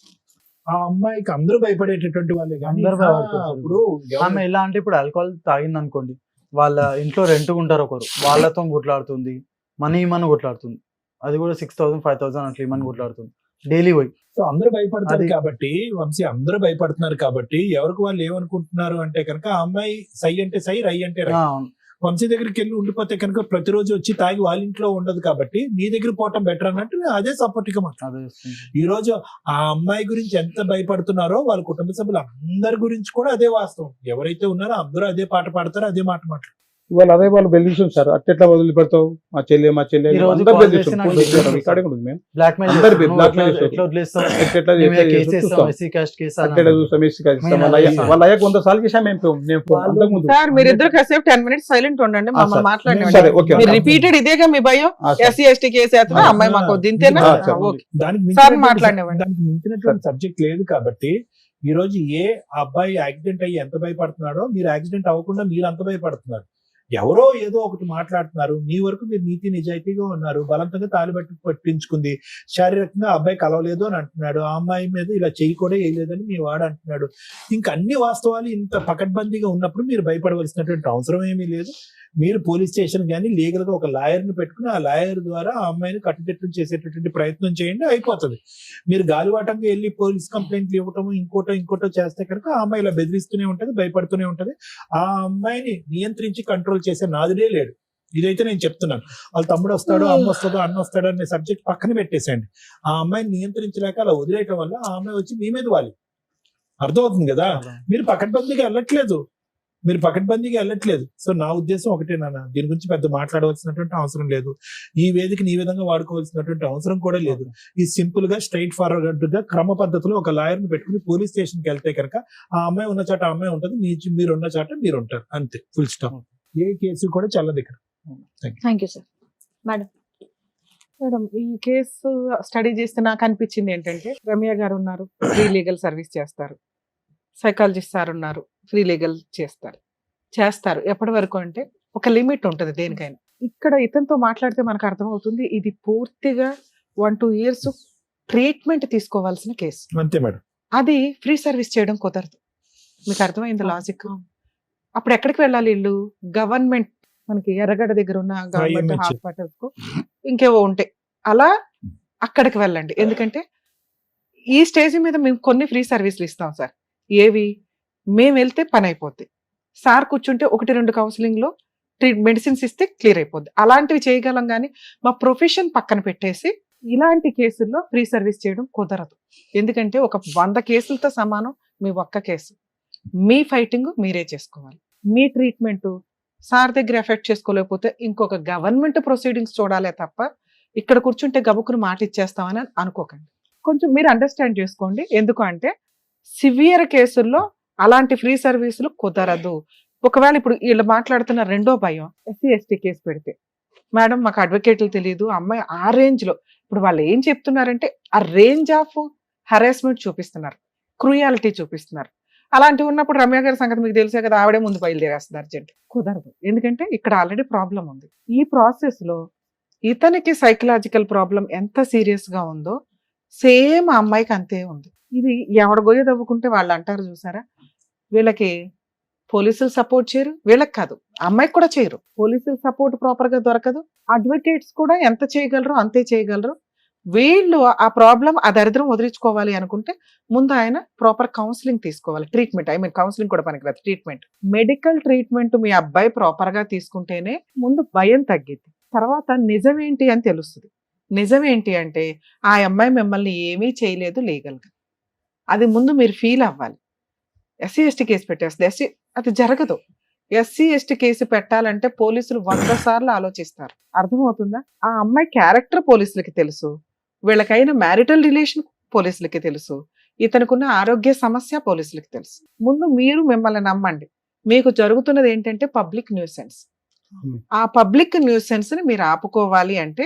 ఆ అమ్మాయికి అందరూ భయపడేటటువంటి వాళ్ళే. కానీ అందరూ భయపడతారు. ఇప్పుడు ఆమె ఎలా అంటే ఇప్పుడు ఆల్కహాల్ తాగింది అనుకోండి, వాళ్ళ ఇంట్లో రెంట్ ఉంటారు ఒకరు, వాళ్ళతో కొట్లాడుతుంది, మనీ కొట్లాడుతుంది. అది కూడా 6,000 5,000 అట్లా ఇమని కొట్లాడుతుంది డైలీ పోయి. సో అందరూ భయపడతారు అది- కాబట్టి, వంశీ అందరూ భయపడుతున్నారు కాబట్టి ఎవరికి వాళ్ళు ఏమనుకుంటున్నారు అంటే కనుక ఆ అమ్మాయి సై అంటే సై, రై అంటే రై. వంశీ దగ్గరికి వెళ్ళి ఉండిపోతే కనుక ప్రతిరోజు వచ్చి తాగి వాళ్ళ ఇంట్లో ఉండదు కాబట్టి నీ దగ్గర పోవటం బెటర్ అన్నట్టు నేను అదే సపోర్ట్ గా మాట్లాడు. అదే చేస్తుంది. ఈ రోజు ఆ అమ్మాయి గురించి ఎంత భయపడుతున్నారో వాళ్ళ కుటుంబ సభ్యులు అందరి గురించి కూడా అదే వాస్తవం. ఎవరైతే ఉన్నారో అందరూ అదే పాట పాడతారు, అదే మాట మాట్లాడతారు. ఇవాళ అదే వాళ్ళు బెదిరిస్తుంది సార్, అట్లా వదిలిపెడతావు మా చెల్లి ఈ రోజు అందరు call బెదిరిస్తారు. చేసి నాకు పోలీస్ బెదిరిస్తారు. రికార్డింగ్ ఉంది మేము. బ్లాక్మెయిల్ అందరు చేస్తారు. blackmail నువ్వు చేస్తారు. ఎట్లా వదిలేస్తావు? ఎట్లా మేము చేస్తే కేసు వేస్తాం, చూస్తాం. ఎస్సీ కాస్ట్ కేసు అట్లా చూస్తాం, ఎస్సీ కాదు ఇస్తాం. వాళ్ళ అయ్యాక 100 సార్లు చేసాం మేము అంతకు ముందు. సార్ మీరిద్దరు కాసేపు 10 minutes సైలెంట్ ఉండండి, మమ్మల్ని సరే. మాట్లాడండి. సరే, ఓకే. మీరు రిపీటెడ్ ఇదేగా మీ భయం, ఎస్సీ ఎస్టీ కేసు వేస్తున్నా అమ్మాయి మాకు దింతేనా? సరే. ఓకే దానికి సార్ మించినటువంటి- మాట్లాడినవ్వండి. దానికి మించినటువంటి సబ్జెక్ట్ లేదు కాబట్టి ఈ రోజు అబ్బాయి యాక్సిడెంట్ అయ్యి ఎంత భయపడుతున్నాడో మీరు యాక్సిడెంట్ అవ్వకుండా మీరు అంత భయపడుతున్నారు. ఎవరో ఏదో ఒకటి మాట్లాడుతున్నారు, మీ వరకు మీరు నీతి నిజాయితీగా ఉన్నారు, బలవంతంగా తాలిబట్టి పట్టించుకుంది, శారీరకంగా ఆ అబ్బాయి కలవలేదు అని అంటున్నాడు, ఆ అమ్మాయి మీద ఇలా చెయ్యి కూడా వేయలేదని మీ వాడు అంటున్నాడు. ఇంకా అన్ని వాస్తవాలు ఇంత పకడ్బందీగా ఉన్నప్పుడు మీరు భయపడవలసినటువంటి అవసరం ఏమీ లేదు. మీరు పోలీస్ స్టేషన్ కానీ లీగల్ గా ఒక లాయర్ ని పెట్టుకుని ఆ లాయర్ ద్వారా ఆ అమ్మాయిని కట్టుదిట్టం చేసేటటువంటి ప్రయత్నం చేయండి, అయిపోతుంది. మీరు గాలివాటంగా వెళ్ళి పోలీస్ కంప్లైంట్లు ఇవ్వటము ఇంకోటో చేస్తే కనుక ఆ అమ్మాయి ఇలా బెదిరిస్తూనే ఉంటది, భయపడుతూనే ఉంటది. ఆ అమ్మాయిని నియంత్రించి కంట్రోల్ చేసే నాదుడే లేడు. ఇదైతే నేను చెప్తున్నాను. వాళ్ళ తమ్ముడు వస్తాడో అమ్మ వస్తుందో అన్న వస్తాడో అనే సబ్జెక్ట్ పక్కన పెట్టేసేయండి. ఆ అమ్మాయిని నియంత్రించలేక అలా వదిలేయటం వల్ల ఆ అమ్మాయి వచ్చి మీ మీద వాలి. అర్థమవుతుంది కదా? మీరు పకడ్బందీగా వెళ్ళట్లేదు. సో నా ఉద్దేశం ఒకటే నాన్న, దీని గురించి పెద్ద మాట్లాడవలసినటువంటి అవసరం లేదు. ఈ వేదికని ఈ విధంగా వాడుకోవాల్సినటువంటి అవసరం కూడా లేదు. ఈ సింపుల్ గా స్ట్రైట్ ఫార్వర్డ్ గా క్రమ పద్ధతిలో ఒక లాయర్ ని పెట్టుకుని పోలీస్ స్టేషన్ కి వెళ్తే కనుక ఆ అమ్మాయి ఉన్న చాట ఆ అమ్మాయి ఉంటుంది, మీరు ఉన్న చాట మీరు ఉంటారు, అంతే, ఫుల్ స్టాప్. ఏ కేసు కూడా చల్లదు ఇక్కడ. Thank you sir. మేడం ఈ కేసు స్టడీ చేస్తే నాకు అనిపించింది ఏంటంటే, రమ్య గారు ఉన్నారు, ఫ్రీ లీగల్ సర్వీస్ చేస్తారు, సైకాలజిస్ట్ సార్ ఉన్నారు, ఫ్రీ లీగల్ చేస్తారు. ఎప్పటి వరకు అంటే ఒక లిమిట్ ఉంటుంది దేనికైనా. ఇక్కడ ఇతనితో మాట్లాడితే మనకు అర్థమవుతుంది ఇది పూర్తిగా 1-2 years ట్రీట్మెంట్ తీసుకోవాల్సిన కేసు. అంతే మేడం. అది ఫ్రీ సర్వీస్ చేయడం కుదరదు. మీకు అర్థమైంది లాజిక్? అప్పుడు ఎక్కడికి వెళ్ళాలి వీళ్ళు? గవర్నమెంట్, మనకి ఎర్రగడ్డ దగ్గర ఉన్న గవర్నమెంట్ IMH. హాస్పిటల్స్ కు ఇంకేవో ఉంటాయి, అలా అక్కడికి వెళ్ళండి. ఎందుకంటే ఈ స్టేజ్ మీద మేము కొన్ని ఫ్రీ సర్వీసులు ఇస్తాం సార్. ఏవి? మేము వెళ్తే పని అయిపోద్ది, సార్ కూర్చుంటే 1-2 కౌన్సిలింగ్ లో మెడిసిన్స్ ఇస్తే క్లియర్ అయిపోద్ది. అలాంటివి చేయగలం, కానీ మా ప్రొఫెషన్ పక్కన పెట్టేసి ఇలాంటి కేసుల్లో ఫ్రీ సర్వీస్ చేయడం కుదరదు. ఎందుకంటే ఒక 100 కేసులతో సమానం మీ ఒక్క కేసు. మీ ఫైటింగ్ మీరే చేసుకోవాలి. మీ ట్రీట్మెంట్ సార్ దగ్గర ఎఫెక్ట్ చేసుకోలేకపోతే ఇంకొక గవర్నమెంట్ ప్రొసీడింగ్స్ చూడాలే తప్ప ఇక్కడ కూర్చుంటే గబుక్కును మాట ఇచ్చేస్తామని అనుకోకండి. కొంచెం మీరు అండర్స్టాండ్ చేసుకోండి. ఎందుకు అంటే సివియర్ కేసుల్లో అలాంటి ఫ్రీ సర్వీసులు కుదరదు. ఒకవేళ ఇప్పుడు వీళ్ళు మాట్లాడుతున్న రెండో భయం, ఎస్సీ ఎస్టీ కేసు పెడితే మేడం మాకు అడ్వకేట్లు తెలియదు, అమ్మాయి ఆ రేంజ్ లో, ఇప్పుడు వాళ్ళు ఏం చెప్తున్నారంటే ఆ రేంజ్ ఆఫ్ హరాస్మెంట్ చూపిస్తున్నారు, క్రూయాలిటీ చూపిస్తున్నారు. అలాంటివి ఉన్నప్పుడు రమ్య గారి సంగతి మీకు తెలిసే కదా, ఆవిడే ముందు బయలుదేరేస్తున్నారు. అర్జెంట్ కుదరదు, ఎందుకంటే ఇక్కడ ఆల్రెడీ ప్రాబ్లం ఉంది. ఈ ప్రాసెస్ లో ఇతనికి సైకలాజికల్ ప్రాబ్లం ఎంత సీరియస్ గా ఉందో సేమ్ ఆ అమ్మాయికి అంతే ఉంది. ఇది ఎవడ గొయ్య తవ్వుకుంటే వాళ్ళు అంటారు చూసారా, వీళ్ళకి పోలీసులు సపోర్ట్ చేయరు, వీళ్ళకి కాదు అమ్మాయికి కూడా చేయరు. పోలీసులు సపోర్ట్ ప్రాపర్ గా దొరకదు, అడ్వకేట్స్ కూడా ఎంత చేయగలరు అంతే చేయగలరు. వీళ్ళు ఆ ప్రాబ్లం, ఆ దరిద్రం వదిలించుకోవాలి అనుకుంటే ముందు ఆయన ప్రాపర్ కౌన్సిలింగ్ తీసుకోవాలి. ట్రీట్మెంట్, కౌన్సిలింగ్ కూడా పనికిరాదు, ట్రీట్మెంట్, మెడికల్ ట్రీట్మెంట్ మీ అబ్బాయి ప్రాపర్ గా తీసుకుంటేనే ముందు భయం తగ్గిద్ది. తర్వాత నిజమేంటి అని తెలుస్తుంది. నిజమేంటి అంటే ఆ అమ్మాయి మిమ్మల్ని ఏమీ చేయలేదు లీగల్ గా, అది ముందు మీరు ఫీల్ అవ్వాలి. ఎస్సీ ఎస్టీ కేసు పెట్టేస్తుంది, అది జరగదు. ఎస్సీ ఎస్టీ కేసు పెట్టాలంటే పోలీసులు 100 సార్లు ఆలోచిస్తారు. అర్థమవుతుందా? ఆ అమ్మాయి క్యారెక్టర్ పోలీసులకి తెలుసు, వీళ్ళకైన మ్యారిటల్ రిలేషన్ పోలీసులకి తెలుసు, ఇతనుకున్న ఆరోగ్య సమస్య పోలీసులకి తెలుసు. ముందు మీరు మిమ్మల్ని నమ్మండి. మీకు జరుగుతున్నది ఏంటంటే పబ్లిక్ న్యూసెన్స్. ఆ పబ్లిక్ న్యూసెన్స్ ని మీరు ఆపుకోవాలి అంటే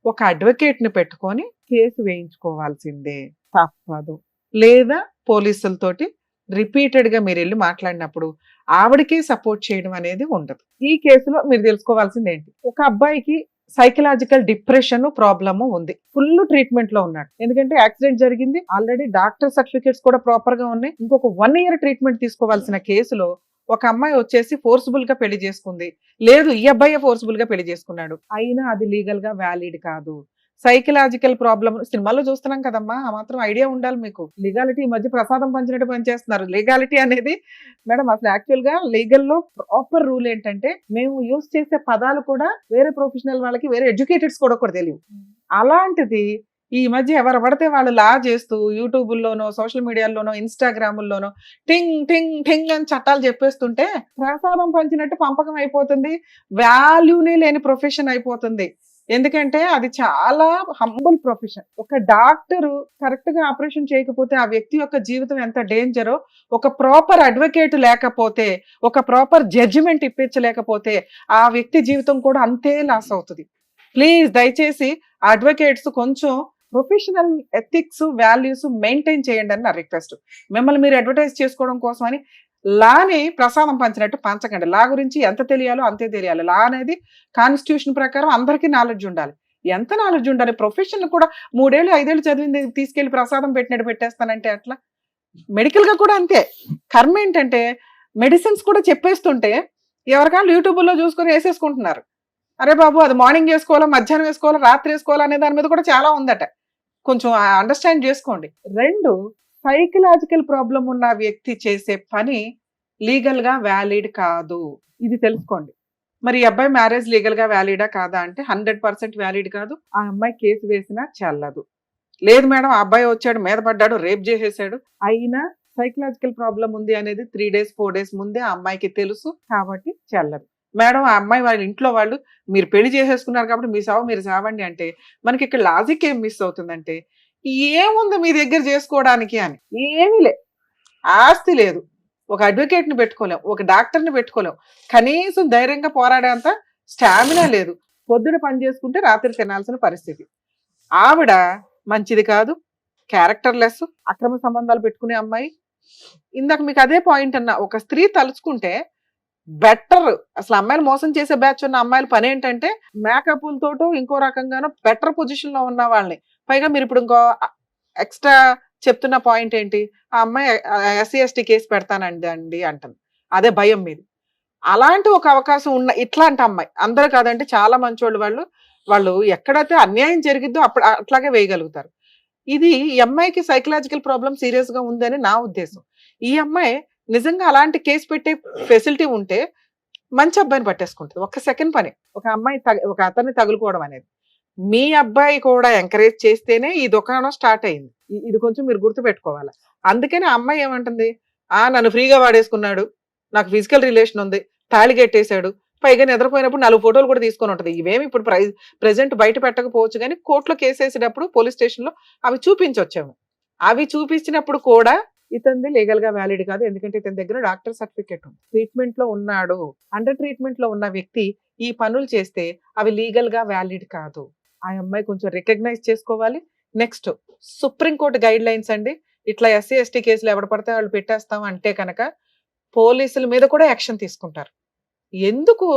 ఒక అడ్వకేట్ ని పెట్టుకొని కేసు వేయించుకోవాల్సిందే, తప్పదు. లేదా పోలీసులతోటి రిపీటెడ్ గా మీరు వెళ్ళి మాట్లాడినప్పుడు ఆవిడకే సపోర్ట్ చేయడం అనేది ఉండదు. ఈ కేసులో మీరు తెలుసుకోవాల్సింది ఏంటి, ఒక అబ్బాయికి సైకలాజికల్ డిప్రెషన్ ప్రాబ్లమ్ ఉంది, ఫుల్ ట్రీట్మెంట్ లో ఉన్నాడు. ఎందుకంటే యాక్సిడెంట్ జరిగింది, ఆల్రెడీ డాక్టర్ సర్టిఫికేట్స్ కూడా ప్రాపర్ గా ఉన్నాయి. ఇంకొక 1 year ట్రీట్మెంట్ తీసుకోవాల్సిన కేసులో ఒక అమ్మాయి వచ్చేసి ఫోర్స్ఫుల్ గా పెళ్లి చేసుకుంది, లేదు ఈ అబ్బాయి ఫోర్స్ఫుల్ గా పెళ్లి చేసుకున్నాడు, అయినా అది లీగల్ గా వ్యాలిడ్ కాదు. సైకలాజికల్ ప్రాబ్లమ్ సినిమాల్లో చూస్తున్నాం కదమ్మా, ఆ మాత్రం ఐడియా ఉండాలి మీకు. లీగాలిటీ ఈ మధ్య ప్రసాదం పంచినట్టు పనిచేస్తున్నారు. లీగాలిటీ అనేది మేడం అసలు యాక్చువల్ గా లీగల్ లో ప్రాపర్ రూల్ ఏంటంటే, మేము యూజ్ చేసే పదాలు కూడా వేరే ప్రొఫెషనల్ వాళ్ళకి, వేరే ఎడ్యుకేటెడ్స్ కూడా తెలియవు. అలాంటిది ఈ మధ్య ఎవరు పడితే వాళ్ళు లా చేస్తూ యూట్యూబుల్లోనో, సోషల్ మీడియాలోనో, ఇన్స్టాగ్రాముల్లోనో టింగ్ టింగ్ టింగ్ అని చట్టాలు చెప్పేస్తుంటే ప్రసాదం పంచినట్టు పంపకం అయిపోతుంది. వాల్యూనే లేని ప్రొఫెషన్ అయిపోతుంది. ఎందుకంటే అది చాలా హంబుల్ ప్రొఫెషన్. ఒక డాక్టరు కరెక్ట్ గా ఆపరేషన్ చేయకపోతే ఆ వ్యక్తి యొక్క జీవితం ఎంత డేంజరో, ఒక ప్రాపర్ అడ్వకేట్ లేకపోతే, ఒక ప్రాపర్ జడ్జిమెంట్ ఇప్పించలేకపోతే ఆ వ్యక్తి జీవితం కూడా అంతే లాస్ అవుతుంది. ప్లీజ్ దయచేసి అడ్వకేట్స్ కొంచెం ప్రొఫెషనల్ ఎథిక్స్, వాల్యూస్ మెయింటైన్ చేయండి అని నా రిక్వెస్ట్. మిమ్మల్ని మీరు అడ్వర్టైజ్ చేసుకోవడం కోసం అని లాని ప్రసాదం పంచినట్టు పంచకండి. లా గురించి ఎంత తెలియాలో అంతే తెలియాలి. లా అనేది కాన్స్టిట్యూషన్ ప్రకారం అందరికీ నాలెడ్జ్ ఉండాలి. ఎంత నాలెడ్జ్ ఉండాలి? ప్రొఫెషన్ కూడా 3 ఏళ్ళు 5 ఏళ్ళు చదివింది తీసుకెళ్లి ప్రసాదం పెట్టినట్టు పెట్టేస్తానంటే అట్లా. మెడికల్ గా కూడా అంతే. కర్మ ఏంటంటే మెడిసిన్స్ కూడా చెప్పేస్తుంటే ఎవరికాళ్ళు యూట్యూబ్లో చూసుకొని వేసేసుకుంటున్నారు. అరే బాబు అది మార్నింగ్ వేసుకోవాలా, మధ్యాహ్నం వేసుకోవాలా, రాత్రి వేసుకోవాలా అనే దాని మీద కూడా చాలా ఉందట. కొంచెం అండర్స్టాండ్ చేసుకోండి. 2, సైకలాజికల్ ప్రాబ్లం ఉన్న వ్యక్తి చేసే పని లీగల్ గా వ్యాలిడ్ కాదు. ఇది తెలుసుకోండి. మరి ఈ అబ్బాయి మ్యారేజ్ లీగల్ గా వ్యాలిడా కాదా అంటే 100% వ్యాలిడ్ కాదు. ఆ అమ్మాయి కేసు వేసినా చెల్లదు. లేదు మేడం ఆ అబ్బాయి వచ్చాడు, మీద పడ్డాడు, రేప్ చేసేసాడు, అయినా సైకలాజికల్ ప్రాబ్లం ఉంది అనేది 3 days 4 days ముందే ఆ అమ్మాయికి తెలుసు కాబట్టి చెల్లదు. మేడం ఆ అమ్మాయి వాళ్ళ ఇంట్లో వాళ్ళు మీరు పెళ్లి చేసేసుకున్నారు కాబట్టి మీ సావు మీరు సావండి అంటే మనకి ఇక్కడ లాజిక్ ఏం మిస్ అవుతుందంటే, ఏముంది మీ దగ్గర చేసుకోవడానికి అని? ఏమీ లే. ఆస్తి లేదు, ఒక అడ్వకేట్ని పెట్టుకోలేం, ఒక డాక్టర్ని పెట్టుకోలేం, కనీసం ధైర్యంగా పోరాడేంత స్టామినా లేదు. పొద్దున పని చేసుకుంటే రాత్రి తినాల్సిన పరిస్థితి. ఆవిడ మంచిది కాదు, క్యారెక్టర్లెస్, అక్రమ సంబంధాలు పెట్టుకునే అమ్మాయి. ఇందాక మీకు అదే పాయింట్ అన్నా, ఒక స్త్రీ తలుచుకుంటే బెటర్. అసలు అమ్మాయిలు మోసం చేసే బ్యాచ్ ఉన్న అమ్మాయిల పని ఏంటంటే మేకప్లతోటో ఇంకో రకంగానో బెటర్ పొజిషన్ లో ఉన్న వాళ్ళని. పైగా మీరు ఇప్పుడు ఇంకో ఎక్స్ట్రా చెప్తున్న పాయింట్ ఏంటి, ఆ అమ్మాయి SC/ST కేసు పెడతానండి అంటుంది. అదే భయం మీది. అలాంటి ఒక అవకాశం ఉన్న ఇట్లాంటి అమ్మాయి, అందరూ కాదంటే చాలా మంచోళ్ళు వాళ్ళు ఎక్కడైతే అన్యాయం జరిగిద్దో అప్పుడు అట్లాగే వేయగలుగుతారు. ఇది ఈ అమ్మాయికి సైకలాజికల్ ప్రాబ్లం సీరియస్ గా ఉందని నా ఉద్దేశం. ఈ అమ్మాయి నిజంగా అలాంటి కేసు పెట్టే ఫెసిలిటీ ఉంటే మంచి అబ్బాయిని పట్టేసుకుంటుంది. ఒక్క సెకండ్ పని ఒక అమ్మాయి ఒక అతన్ని తగులుకోవడం అనేది. మీ అబ్బాయి కూడా ఎంకరేజ్ చేస్తేనే ఈ దుకాణం స్టార్ట్ అయింది. ఇది కొంచెం మీరు గుర్తుపెట్టుకోవాలి. అందుకని ఆ అమ్మాయి ఏమంటుంది, నన్ను ఫ్రీగా వాడేసుకున్నాడు, నాకు ఫిజికల్ రిలేషన్ ఉంది, తాళి కట్టేశాడు, పైగా నిద్రపోయినప్పుడు 4 ఫోటోలు కూడా తీసుకొని ఉంటుంది. ఇవేమి ఇప్పుడు ప్రెజెంట్ బయట పెట్టకపోవచ్చు కానీ కోర్టులో కేసు వేసేటప్పుడు పోలీస్ స్టేషన్లో అవి చూపించొచ్చాము. అవి చూపించినప్పుడు కూడా ఇతనిది లీగల్ గా వ్యాలిడ్ కాదు. ఎందుకంటే ఇతని దగ్గర డాక్టర్ సర్టిఫికేట్ ఉంది, ట్రీట్మెంట్ లో ఉన్నాడు. అండర్ ట్రీట్మెంట్ లో ఉన్న వ్యక్తి ఈ పనులు చేస్తే అవి లీగల్ గా వ్యాలిడ్ కాదు. ఆ అమ్మాయి కొంచెం రికగ్నైజ్ చేసుకోవాలి. నెక్స్ట్ సుప్రీంకోర్టు గైడ్ లైన్స్ అండి. ఇట్లా SC/ST కేసులు ఎవరు పడితే వాళ్ళు పెట్టేస్తాం అంటే కనుక పోలీసుల మీద కూడా యాక్షన్ తీసుకుంటారు. ఎందుకు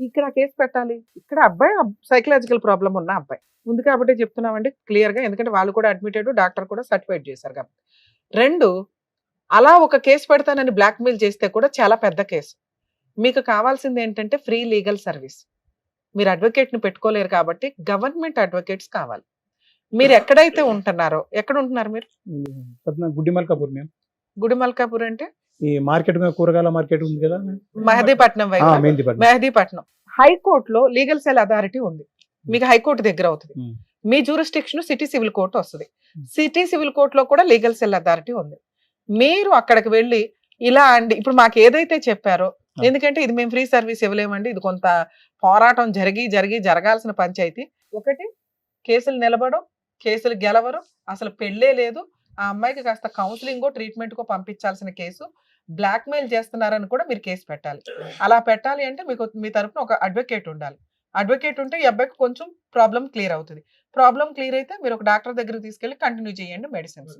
ఇక్కడ కేసు పెట్టాలి? ఇక్కడ అబ్బాయి సైకలాజికల్ ప్రాబ్లం ఉన్న అబ్బాయి ఉంది కాబట్టి చెప్తున్నామండి క్లియర్ గా. ఎందుకంటే వాళ్ళు కూడా అడ్మిటెడ్, డాక్టర్ కూడా సర్టిఫైడ్ చేశారు కాబట్టి. 2, అలా ఒక కేసు పెడతానని బ్లాక్మెయిల్ చేస్తే కూడా చాలా పెద్ద కేసు. మీకు కావాల్సింది ఏంటంటే ఫ్రీ లీగల్ సర్వీస్. మీరు అడ్వకేట్ని పెట్టుకోలేరు కాబట్టి గవర్నమెంట్ అడ్వకేట్స్ కావాలి. మీరు ఎక్కడైతే ఉంటున్నారో, ఎక్కడ ఉంటున్నారు మీరు? గుడ్డిమల్కాపూర్. మేము గుడిమల్కాపూర్ అంటే ఈ మార్కెట్ కూరగాయల మార్కెట్ ఉంది కదా, మెహదీపట్నం వైపు. మెహదీపట్నం హైకోర్టులో లీగల్ సెల్ అథారిటీ ఉంది. మీకు హైకోర్టు దగ్గర అవుతుంది. మీ జ్యూరిస్డిక్షన్ సిటీ సివిల్ కోర్టు వస్తుంది. సిటీ సివిల్ కోర్టులో కూడా లీగల్ సెల్ అథారిటీ ఉంది. మీరు అక్కడికి వెళ్ళి ఇలా అండి, ఇప్పుడు మాకు ఏదైతే చెప్పారో, ఎందుకంటే ఇది మేము ఫ్రీ సర్వీస్ ఇవ్వలేమండి, ఇది కొంత పోరాటం జరగాల్సిన పంచాయతీ. ఒకటి కేసులు నిలబడం, కేసులు గెలవరు, అసలు పెళ్ళే లేదు, ఆ అమ్మాయికి కాస్త కౌన్సిలింగో ట్రీట్మెంట్కో పంపించాల్సిన కేసు, బ్లాక్మెయిల్ చేస్తున్నారని కూడా మీరు కేసు పెట్టాలి. అలా పెట్టాలి అంటే మీకు మీ తరఫున ఒక అడ్వకేట్ ఉండాలి. అడ్వకేట్ ఉంటే ఈ అబ్బాయికి కొంచెం ప్రాబ్లం క్లియర్ అవుతుంది. ప్రాబ్లం క్లియర్ అయితే మీరు ఒక డాక్టర్ దగ్గరికి తీసుకెళ్ళి కంటిన్యూ చేయండి మెడిసిన్స్.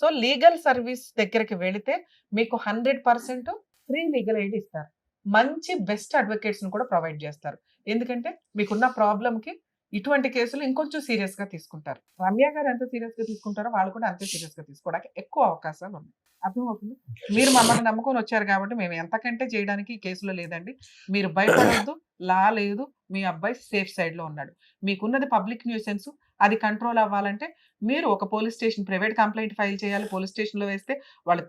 సో లీగల్ సర్వీస్ దగ్గరికి వెళితే మీకు 100% ఫ్రీ లీగల్ ఎయిడ్ ఇస్తారు. మంచి బెస్ట్ అడ్వకేట్స్ కూడా ప్రొవైడ్ చేస్తారు. ఎందుకంటే మీకున్న ప్రాబ్లంకి ఇటువంటి కేసులు ఇంకొంచెం సీరియస్ గా తీసుకుంటారు. రమ్య గారు ఎంత సీరియస్ గా తీసుకుంటారో వాళ్ళు కూడా అంతే సీరియస్ గా తీసుకోవడానికి ఎక్కువ అవకాశాలు ఉన్నాయి. అర్థమవుతుంది? మీరు మమ్మల్ని నమ్ముకొని వచ్చారు కాబట్టి మేము ఎంతకంటే చేయడానికి ఈ కేసులో లేదండి. మీరు భయపడవద్దు, లా లేదు, మీ అబ్బాయి సేఫ్ సైడ్ లో ఉన్నాడు. మీకున్నది పబ్లిక్ న్యూసెన్స్, అది కంట్రోల్ అవ్వాలంటే మీరు ఒక police station private complaint file చేయాలి. పోలీస్ స్టేషన్లో వేస్తే వాళ్ళు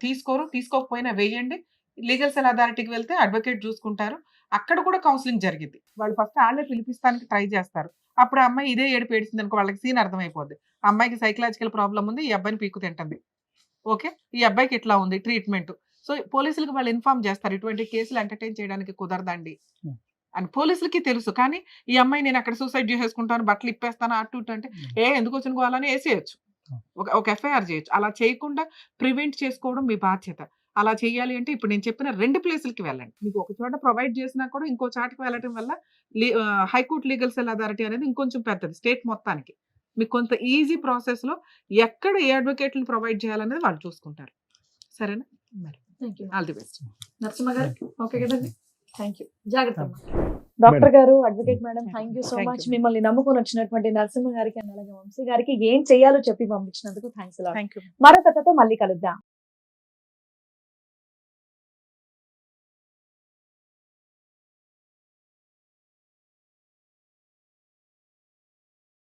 తీసుకోకపోయినా వేయండి. లీగల్ సెల్ అథారిటీకి వెళ్తే అడ్వకేట్ చూసుకుంటారు. అక్కడ కూడా కౌన్సిలింగ్ జరిగింది. వాళ్ళు ఫస్ట్ వాళ్ళే పిలిపిస్తానికి ట్రై చేస్తారు. అప్పుడు ఆ అమ్మాయి ఇదే ఏడుపు ఏడిచింది అనుకో, వాళ్ళకి సీన్ అర్థమైపోద్ది. ఆ అమ్మాయికి సైకలాజికల్ ప్రాబ్లం ఉంది, ఈ అబ్బాయిని పీకు తింటుంది. ఓకే, ఈ అబ్బాయికి ఇట్లా ఉంది ట్రీట్మెంట్. సో పోలీసులకు వాళ్ళు ఇన్ఫార్మ్ చేస్తారు, ఇటువంటి కేసులు ఎంటర్టైన్ చేయడానికి కుదరదండి అని పోలీసులకి తెలుసు. కానీ ఈ అమ్మాయి నేను అక్కడ సూసైడ్ చేసేసుకుంటాను, బట్టలు ఇప్పేస్తాను అటు ఇటు అంటే ఎందుకు వచ్చిన గోవాలని వేసేయచ్చు, ఒక ఎఫ్ఐఆర్ చేయొచ్చు. అలా చేయకుండా ప్రివెంట్ చేసుకోవడం మీ బాధ్యత. అలా చేయాలి అంటే ఇప్పుడు నేను చెప్పిన 2 ప్లేసులకి వెళ్ళండి. మీకు ఒక చోట ప్రొవైడ్ చేసినా కూడా ఇంకో చాటుకు వెళ్ళడం వల్ల హైకోర్టు లీగల్ సెల్ అథారిటీ అనేది ఇంకొంచెం పెద్దది స్టేట్ మొత్తానికి. మీకు కొంత ఈజీ ప్రాసెస్ లో ఎక్కడ ఏ అడ్వకేట్లను ప్రొవైడ్ చేయాలనేది వాళ్ళు చూసుకుంటారు. సరేనా? మరి ఆల్ ది బెస్ట్. నరసింహ గారు ఓకే కదండి, థ్యాంక్ యూ. జాగ్రత్త అమ్మా. డాక్టర్ గారు, advocate madam, thank you so Thank much. you. మిమ్మల్ని నమ్ముకొని వచ్చినటువంటి నరసింహ గారికి అండ్ అలాగే వంశీ గారికి ఏం చేయాలో చెప్పి పంపించినందుకు థ్యాంక్స్. Thank you. మరో కథతో మళ్ళీ కలుద్దాం.